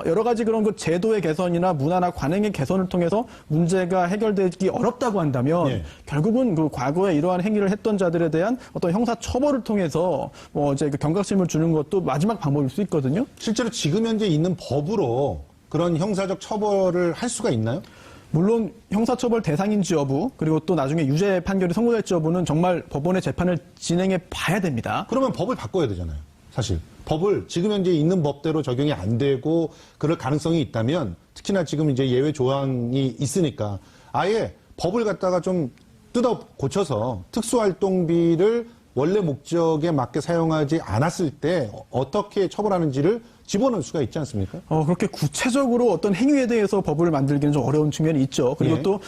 여러 가지 그런 그 제도의 개선이나 문화나 관행의 개선을 통해서 문제가 해결되기 어렵다고 한다면 예. 결국은 그 과거에 이러한 행위를 했던 자들에 대한 어떤 형사 처벌을 통해서 뭐 이제 그 경각심을 주는 것도 마지막 방법일 수 있거든요. 실제로 지금 현재 있는 법으로 그런 형사적 처벌을 할 수가 있나요? 물론 형사처벌 대상인지 여부 그리고 또 나중에 유죄 판결이 선고될지 여부는 정말 법원의 재판을 진행해 봐야 됩니다. 그러면 법을 바꿔야 되잖아요. 사실. 법을 지금 현재 있는 법대로 적용이 안 되고 그럴 가능성이 있다면 특히나 지금 이제 예외 조항이 있으니까 아예 법을 갖다가 좀 뜯어 고쳐서 특수활동비를 원래 목적에 맞게 사용하지 않았을 때 어떻게 처벌하는지를 집어넣을 수가 있지 않습니까? 그렇게 구체적으로 어떤 행위에 대해서 법을 만들기는 좀 어려운 측면이 있죠. 그리고 예. 또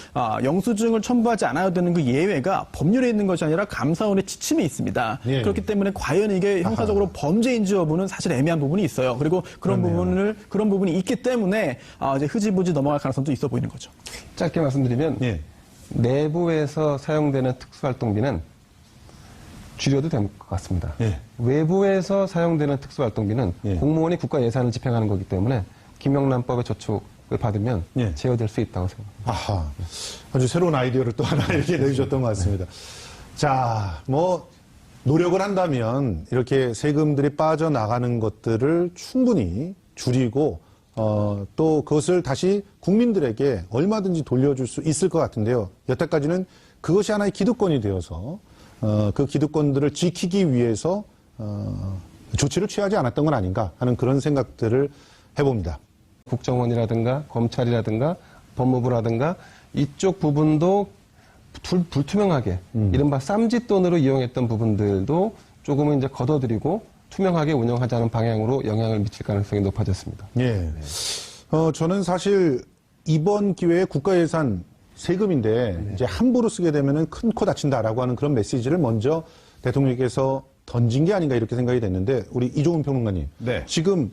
영수증을 첨부하지 않아야 되는 그 예외가 법률에 있는 것이 아니라 감사원의 지침에 있습니다. 예. 그렇기 때문에 과연 이게 형사적으로 범죄인지 여부는 사실 애매한 부분이 있어요. 그리고 그런 부분이 있기 때문에 이제 흐지부지 넘어갈 가능성도 있어 보이는 거죠. 짧게 말씀드리면 예. 내부에서 사용되는 특수활동비는 줄여도 될 것 같습니다. 예. 외부에서 사용되는 특수활동비는 예. 공무원이 국가 예산을 집행하는 거기 때문에 김영란법의 저촉을 받으면 예. 제어될 수 있다고 생각합니다. 아하. 아주 새로운 아이디어를 또 하나 이렇게 내주셨던 것 같습니다. 자, 뭐, 노력을 한다면 이렇게 세금들이 빠져나가는 것들을 충분히 줄이고, 또 그것을 다시 국민들에게 얼마든지 돌려줄 수 있을 것 같은데요. 여태까지는 그것이 하나의 기득권이 되어서, 그 기득권들을 지키기 위해서, 조치를 취하지 않았던 건 아닌가 하는 그런 생각들을 해봅니다. 국정원이라든가 검찰이라든가 법무부라든가 이쪽 부분도 불투명하게 이른바 쌈짓돈으로 이용했던 부분들도 조금은 이제 걷어들이고 투명하게 운영하자는 방향으로 영향을 미칠 가능성이 높아졌습니다. 예. 저는 사실 이번 기회에 국가 예산 세금인데 이제 함부로 쓰게 되면은 큰 코 다친다라고 하는 그런 메시지를 먼저 대통령께서 던진 게 아닌가 이렇게 생각이 됐는데 우리 이종훈 평론가님. 네. 지금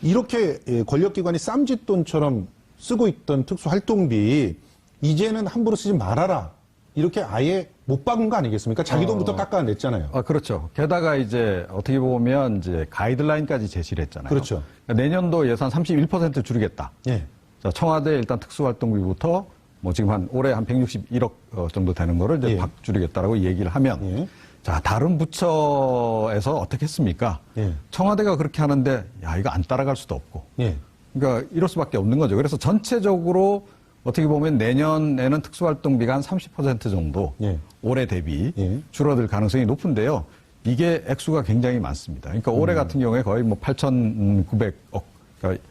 이렇게 권력기관이 쌈짓돈처럼 쓰고 있던 특수활동비 이제는 함부로 쓰지 말아라. 이렇게 아예 못 박은 거 아니겠습니까? 자기 돈부터 깎아냈잖아요. 그렇죠. 게다가 이제 어떻게 보면 이제 가이드라인까지 제시를 했잖아요. 그렇죠. 그러니까 내년도 예산 31% 줄이겠다. 예. 자, 청와대 일단 특수활동비부터 뭐 지금 올해 한 161억 정도 되는 거를 이제 예. 박 줄이겠다라고 얘기를 하면 예. 자, 다른 부처에서 어떻게 했습니까? 예. 청와대가 그렇게 하는데 야, 이거 안 따라갈 수도 없고. 예. 그러니까 이럴 수밖에 없는 거죠. 그래서 전체적으로 어떻게 보면 내년에는 특수활동비가 한 30% 정도 예. 올해 대비 예. 줄어들 가능성이 높은데요. 이게 액수가 굉장히 많습니다. 그러니까 올해 같은 경우에 거의 뭐 8,900억, 그러니까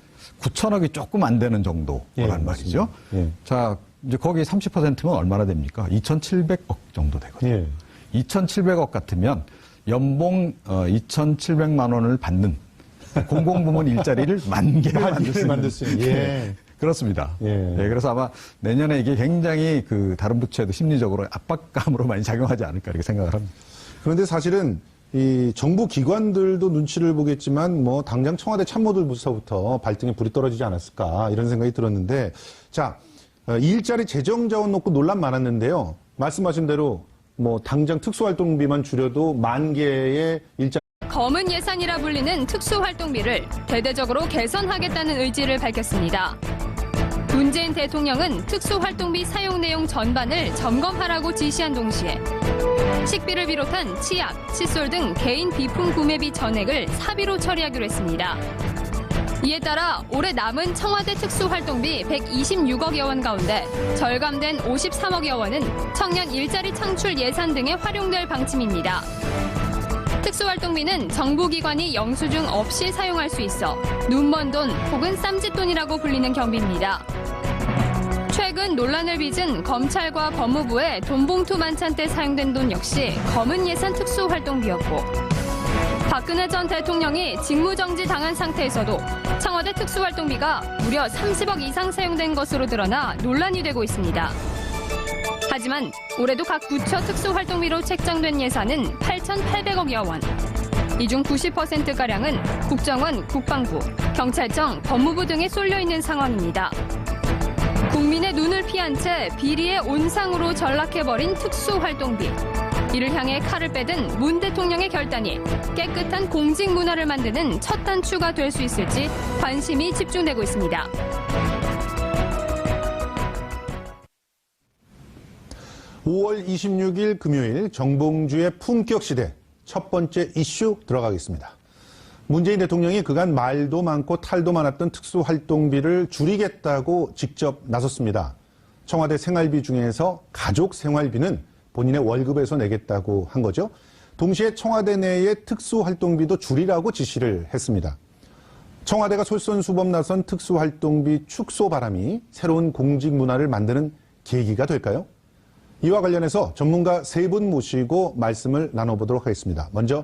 9천억이 조금 안 되는 정도란 예, 말이죠. 예. 자, 이제 거기 30%면 얼마나 됩니까? 2,700억 정도 되거든요. 예. 2,700억 같으면 연봉 2,700만 원을 받는 공공부문 일자리를 10,000개를 만들 수 있는. 예. 그렇습니다. 예. 네, 그래서 아마 내년에 이게 굉장히 그 다른 부처에도 심리적으로 압박감으로 많이 작용하지 않을까 이렇게 생각을 합니다. 그런데 사실은 이 정부 기관들도 눈치를 보겠지만 뭐 당장 청와대 참모들부터 발등에 불이 떨어지지 않았을까 이런 생각이 들었는데 자, 이 일자리 재정 자원 놓고 논란 많았는데요. 말씀하신 대로 뭐 당장 특수활동비만 줄여도 10,000개의 일자리 검은 예산이라 불리는 특수활동비를 대대적으로 개선하겠다는 의지를 밝혔습니다. 문재인 대통령은 특수활동비 사용 내용 전반을 점검하라고 지시한 동시에 식비를 비롯한 치약, 칫솔 등 개인 비품 구매비 전액을 사비로 처리하기로 했습니다. 이에 따라 올해 남은 청와대 특수활동비 126억여 원 가운데 절감된 53억여 원은 청년 일자리 창출 예산 등에 활용될 방침입니다. 특수활동비는 정부기관이 영수증 없이 사용할 수 있어 눈먼 돈 혹은 쌈짓돈이라고 불리는 경비입니다. 최근 논란을 빚은 검찰과 법무부의 돈봉투 만찬 때 사용된 돈 역시 검은 예산 특수활동비였고 박근혜 전 대통령이 직무정지 당한 상태에서도 청와대 특수활동비가 무려 30억 이상 사용된 것으로 드러나 논란이 되고 있습니다. 하지만 올해도 각 부처 특수활동비로 책정된 예산은 8,800억여 원. 이 중 90%가량은 국정원, 국방부, 경찰청, 법무부 등에 쏠려 있는 상황입니다. 국민의 눈을 피한 채 비리의 온상으로 전락해버린 특수활동비. 이를 향해 칼을 빼든 문 대통령의 결단이 깨끗한 공직 문화를 만드는 첫 단추가 될 수 있을지 관심이 집중되고 있습니다. (5월 26일) 금요일 정봉주의 품격 시대 첫 번째 이슈 들어가겠습니다. 문재인 대통령이 그간 말도 많고 탈도 많았던 특수활동비를 줄이겠다고 직접 나섰습니다. 청와대 생활비 중에서 가족 생활비는 본인의 월급에서 내겠다고 한 거죠. 동시에 청와대 내의 특수활동비도 줄이라고 지시를 했습니다. 청와대가 솔선수범 나선 특수활동비 축소 바람이 새로운 공직 문화를 만드는 계기가 될까요? 이와 관련해서 전문가 세 분 모시고 말씀을 나눠보도록 하겠습니다. 먼저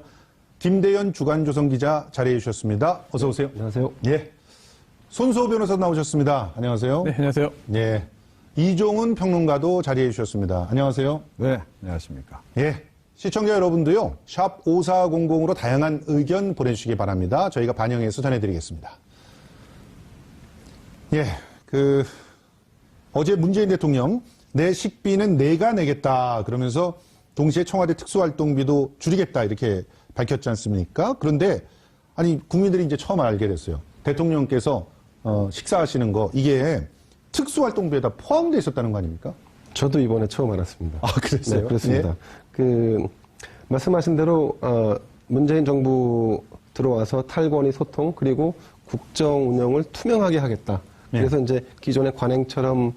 김대현 주간조선 기자 자리해 주셨습니다. 어서 오세요. 안녕하세요. 예. 손수호 변호사 나오셨습니다. 안녕하세요. 네, 안녕하세요. 예. 이종훈 평론가도 자리해 주셨습니다. 안녕하세요. 네, 안녕하십니까. 예. 시청자 여러분도요, 샵 5400으로 다양한 의견 보내주시기 바랍니다. 저희가 반영해서 전해드리겠습니다. 예. 어제 문재인 대통령, 내 식비는 내가 내겠다. 그러면서 동시에 청와대 특수활동비도 줄이겠다. 이렇게 밝혔지 않습니까? 그런데, 아니, 국민들이 이제 처음 알게 됐어요. 대통령께서, 식사하시는 거, 이게 특수활동비에다 포함되어 있었다는 거 아닙니까? 저도 이번에 처음 알았습니다. 아, 그랬어요? 네, 그렇습니다. 예. 말씀하신 대로 문재인 정부 들어와서 탈권위 소통 그리고 국정 운영을 투명하게 하겠다. 그래서 이제 기존의 관행처럼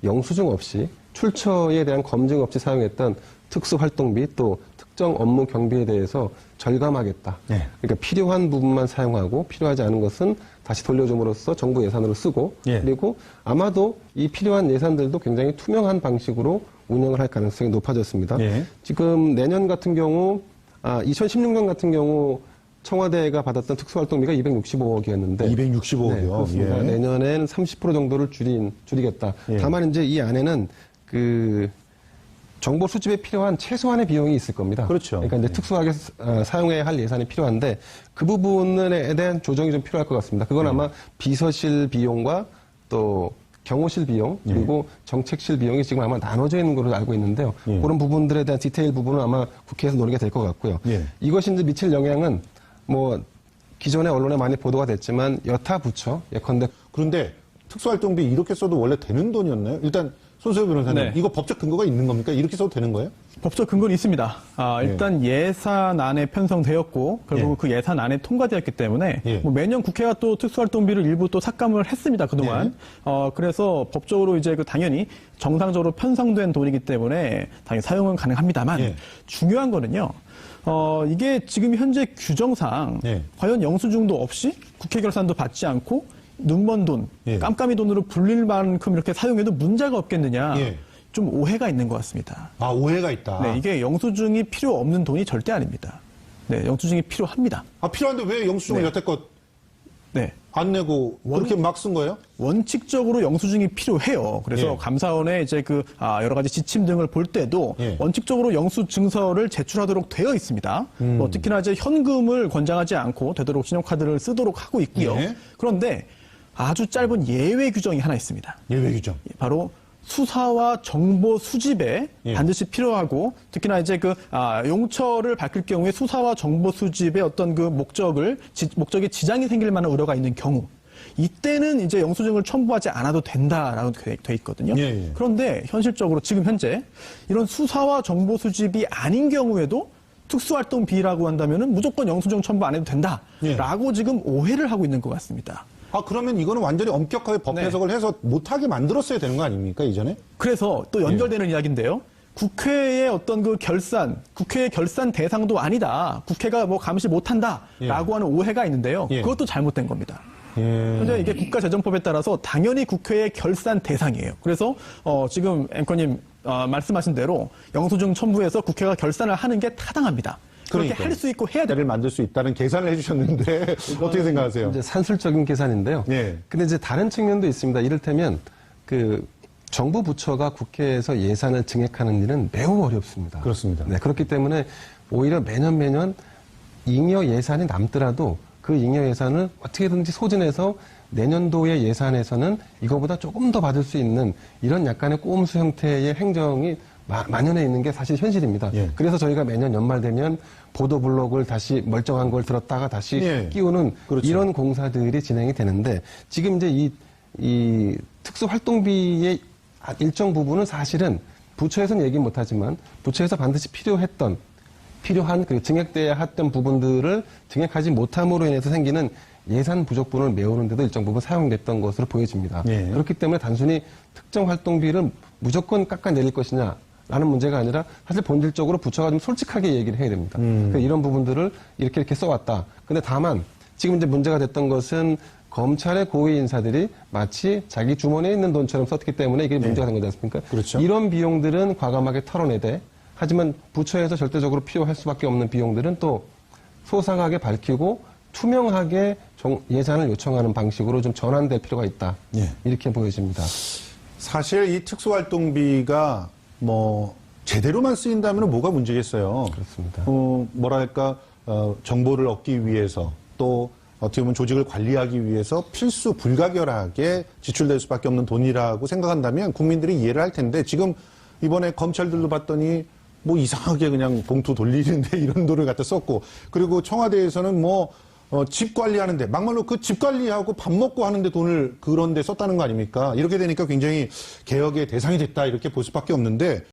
영수증 없이 출처에 대한 검증 없이 사용했던 특수활동비 또 특정 업무 경비에 대해서 절감하겠다. 네. 그러니까 필요한 부분만 사용하고 필요하지 않은 것은 다시 돌려줌으로써 정부 예산으로 쓰고 예. 그리고 아마도 이 필요한 예산들도 굉장히 투명한 방식으로 운영을 할 가능성이 높아졌습니다. 예. 지금 내년 같은 경우 2016년 같은 경우 청와대가 받았던 특수활동비가 265억이었는데 265억이요. 네, 그렇습니다. 예. 내년에는 30% 정도를 줄이겠다. 예. 다만 이제 이 안에는 정보 수집에 필요한 최소한의 비용이 있을 겁니다. 그렇죠. 그러니까 이제 특수하게 사용해야 할 예산이 필요한데 그 부분에 대한 조정이 좀 필요할 것 같습니다. 그건 아마 비서실 비용과 또 경호실 비용 그리고 정책실 비용이 지금 아마 나눠져 있는 걸로 알고 있는데요. 예. 그런 부분들에 대한 디테일 부분은 아마 국회에서 논의가 될 것 같고요. 예. 이것이 이제 미칠 영향은 뭐 기존의 언론에 많이 보도가 됐지만 여타 부처 예컨대 그런데 특수활동비 이렇게 써도 원래 되는 돈이었나요? 일단 손수호 변호사님, 네. 이거 법적 근거가 있는 겁니까? 이렇게 써도 되는 거예요? 법적 근거는 있습니다. 일단 예산안에 편성되었고 결국 예. 그 예산안에 통과되었기 때문에 예. 뭐 매년 국회가 또 특수활동비를 일부 또 삭감을 했습니다. 그동안. 그래서 법적으로 이제 당연히 정상적으로 편성된 돈이기 때문에 당연히 사용은 가능합니다만 예. 중요한 거는요. 이게 지금 현재 규정상 예. 과연 영수증도 없이 국회 결산도 받지 않고 눈먼 돈, 예. 깜깜이 돈으로 불릴 만큼 이렇게 사용해도 문제가 없겠느냐. 예. 좀 오해가 있는 것 같습니다. 아, 오해가 있다. 네, 이게 영수증이 필요 없는 돈이 절대 아닙니다. 네, 영수증이 필요합니다. 아, 필요한데 왜 영수증을 네. 여태껏 네. 안 내고 그렇게 막 쓴 거예요? 원칙적으로 영수증이 필요해요. 그래서 예. 감사원의 이제 여러 가지 지침 등을 볼 때도 예. 원칙적으로 영수증서를 제출하도록 되어 있습니다. 뭐 특히나 이제 현금을 권장하지 않고 되도록 신용카드를 쓰도록 하고 있고요. 예. 그런데 아주 짧은 예외 규정이 하나 있습니다. 예외 규정. 바로 수사와 정보 수집에 예. 반드시 필요하고 특히나 이제 용처를 밝힐 경우에 수사와 정보 수집의 어떤 목적에 지장이 생길 만한 우려가 있는 경우 이때는 이제 영수증을 첨부하지 않아도 된다라고 돼 있거든요. 예, 예. 그런데 현실적으로 지금 현재 이런 수사와 정보 수집이 아닌 경우에도 특수활동비라고 한다면은 무조건 영수증 첨부 안 해도 된다라고 지금 오해를 하고 있는 것 같습니다. 아, 그러면 이거는 완전히 엄격하게 법 네. 해석을 해서 못하게 만들었어야 되는 거 아닙니까, 이전에? 그래서 또 연결되는 이야기인데요. 국회의 어떤 그 국회의 결산 대상도 아니다. 국회가 뭐 감시 못한다라고 하는 오해가 있는데요. 예. 그것도 잘못된 겁니다. 예. 현재 이게 국가재정법에 따라서 당연히 국회의 결산 대상이에요. 그래서 지금 앵커님 말씀하신 대로 영수증 첨부해서 국회가 결산을 하는 게 타당합니다. 그렇게 그러니까요. 할 수 있고 해야 돼요. 를 만들 수 있다는 계산을 해주셨는데 어떻게 생각하세요? 이제 산술적인 계산인데요. 예. 근데 이제 다른 측면도 있습니다. 이를테면 그 정부 부처가 국회에서 예산을 증액하는 일은 매우 어렵습니다. 그렇습니다. 네, 그렇기 때문에 오히려 매년 잉여 예산이 남더라도 그 잉여 예산을 어떻게든지 소진해서 내년도의 예산에서는 이거보다 조금 더 받을 수 있는 이런 약간의 꼼수 형태의 행정이 만연해 있는 게 사실 현실입니다. 예. 그래서 저희가 매년 연말 되면 보도 블록을 다시 멀쩡한 걸 들었다가 다시 예. 끼우는 그렇죠. 이런 공사들이 진행이 되는데 지금 이제 이 특수활동비의 일정 부분은 사실은 부처에서는 얘기 못하지만 부처에서 반드시 필요한 그 증액돼야 했던 부분들을 증액하지 못함으로 인해서 생기는 예산 부족분을 메우는 데도 일정 부분 사용됐던 것으로 보여집니다. 예. 그렇기 때문에 단순히 특정 활동비를 무조건 깎아내릴 것이냐 라는 문제가 아니라 사실 본질적으로 부처가 좀 솔직하게 얘기를 해야 됩니다. 그러니까 이런 부분들을 이렇게 써왔다. 근데 다만 지금 이제 문제가 됐던 것은 검찰의 고위 인사들이 마치 자기 주머니에 있는 돈처럼 썼기 때문에 이게 문제가 된 거지 않습니까? 그렇죠. 이런 비용들은 과감하게 털어내되 하지만 부처에서 절대적으로 필요할 수밖에 없는 비용들은 또 소상하게 밝히고 투명하게 예산을 요청하는 방식으로 좀 전환될 필요가 있다. 예. 이렇게 보여집니다. 사실 이 특수활동비가 뭐 제대로만 쓰인다면 뭐가 문제겠어요. 그렇습니다. 뭐랄까 정보를 얻기 위해서 또 어떻게 보면 조직을 관리하기 위해서 필수 불가결하게 지출될 수밖에 없는 돈이라고 생각한다면 국민들이 이해를 할 텐데 지금 이번에 검찰들도 봤더니 뭐 이상하게 그냥 봉투 돌리는데 이런 돈을 갖다 썼고 그리고 청와대에서는 뭐 집 관리하는데 막말로 그 집 관리하고 밥 먹고 하는데 돈을 그런 데 썼다는 거 아닙니까? 이렇게 되니까 굉장히 개혁의 대상이 됐다 이렇게 볼 수밖에 없는데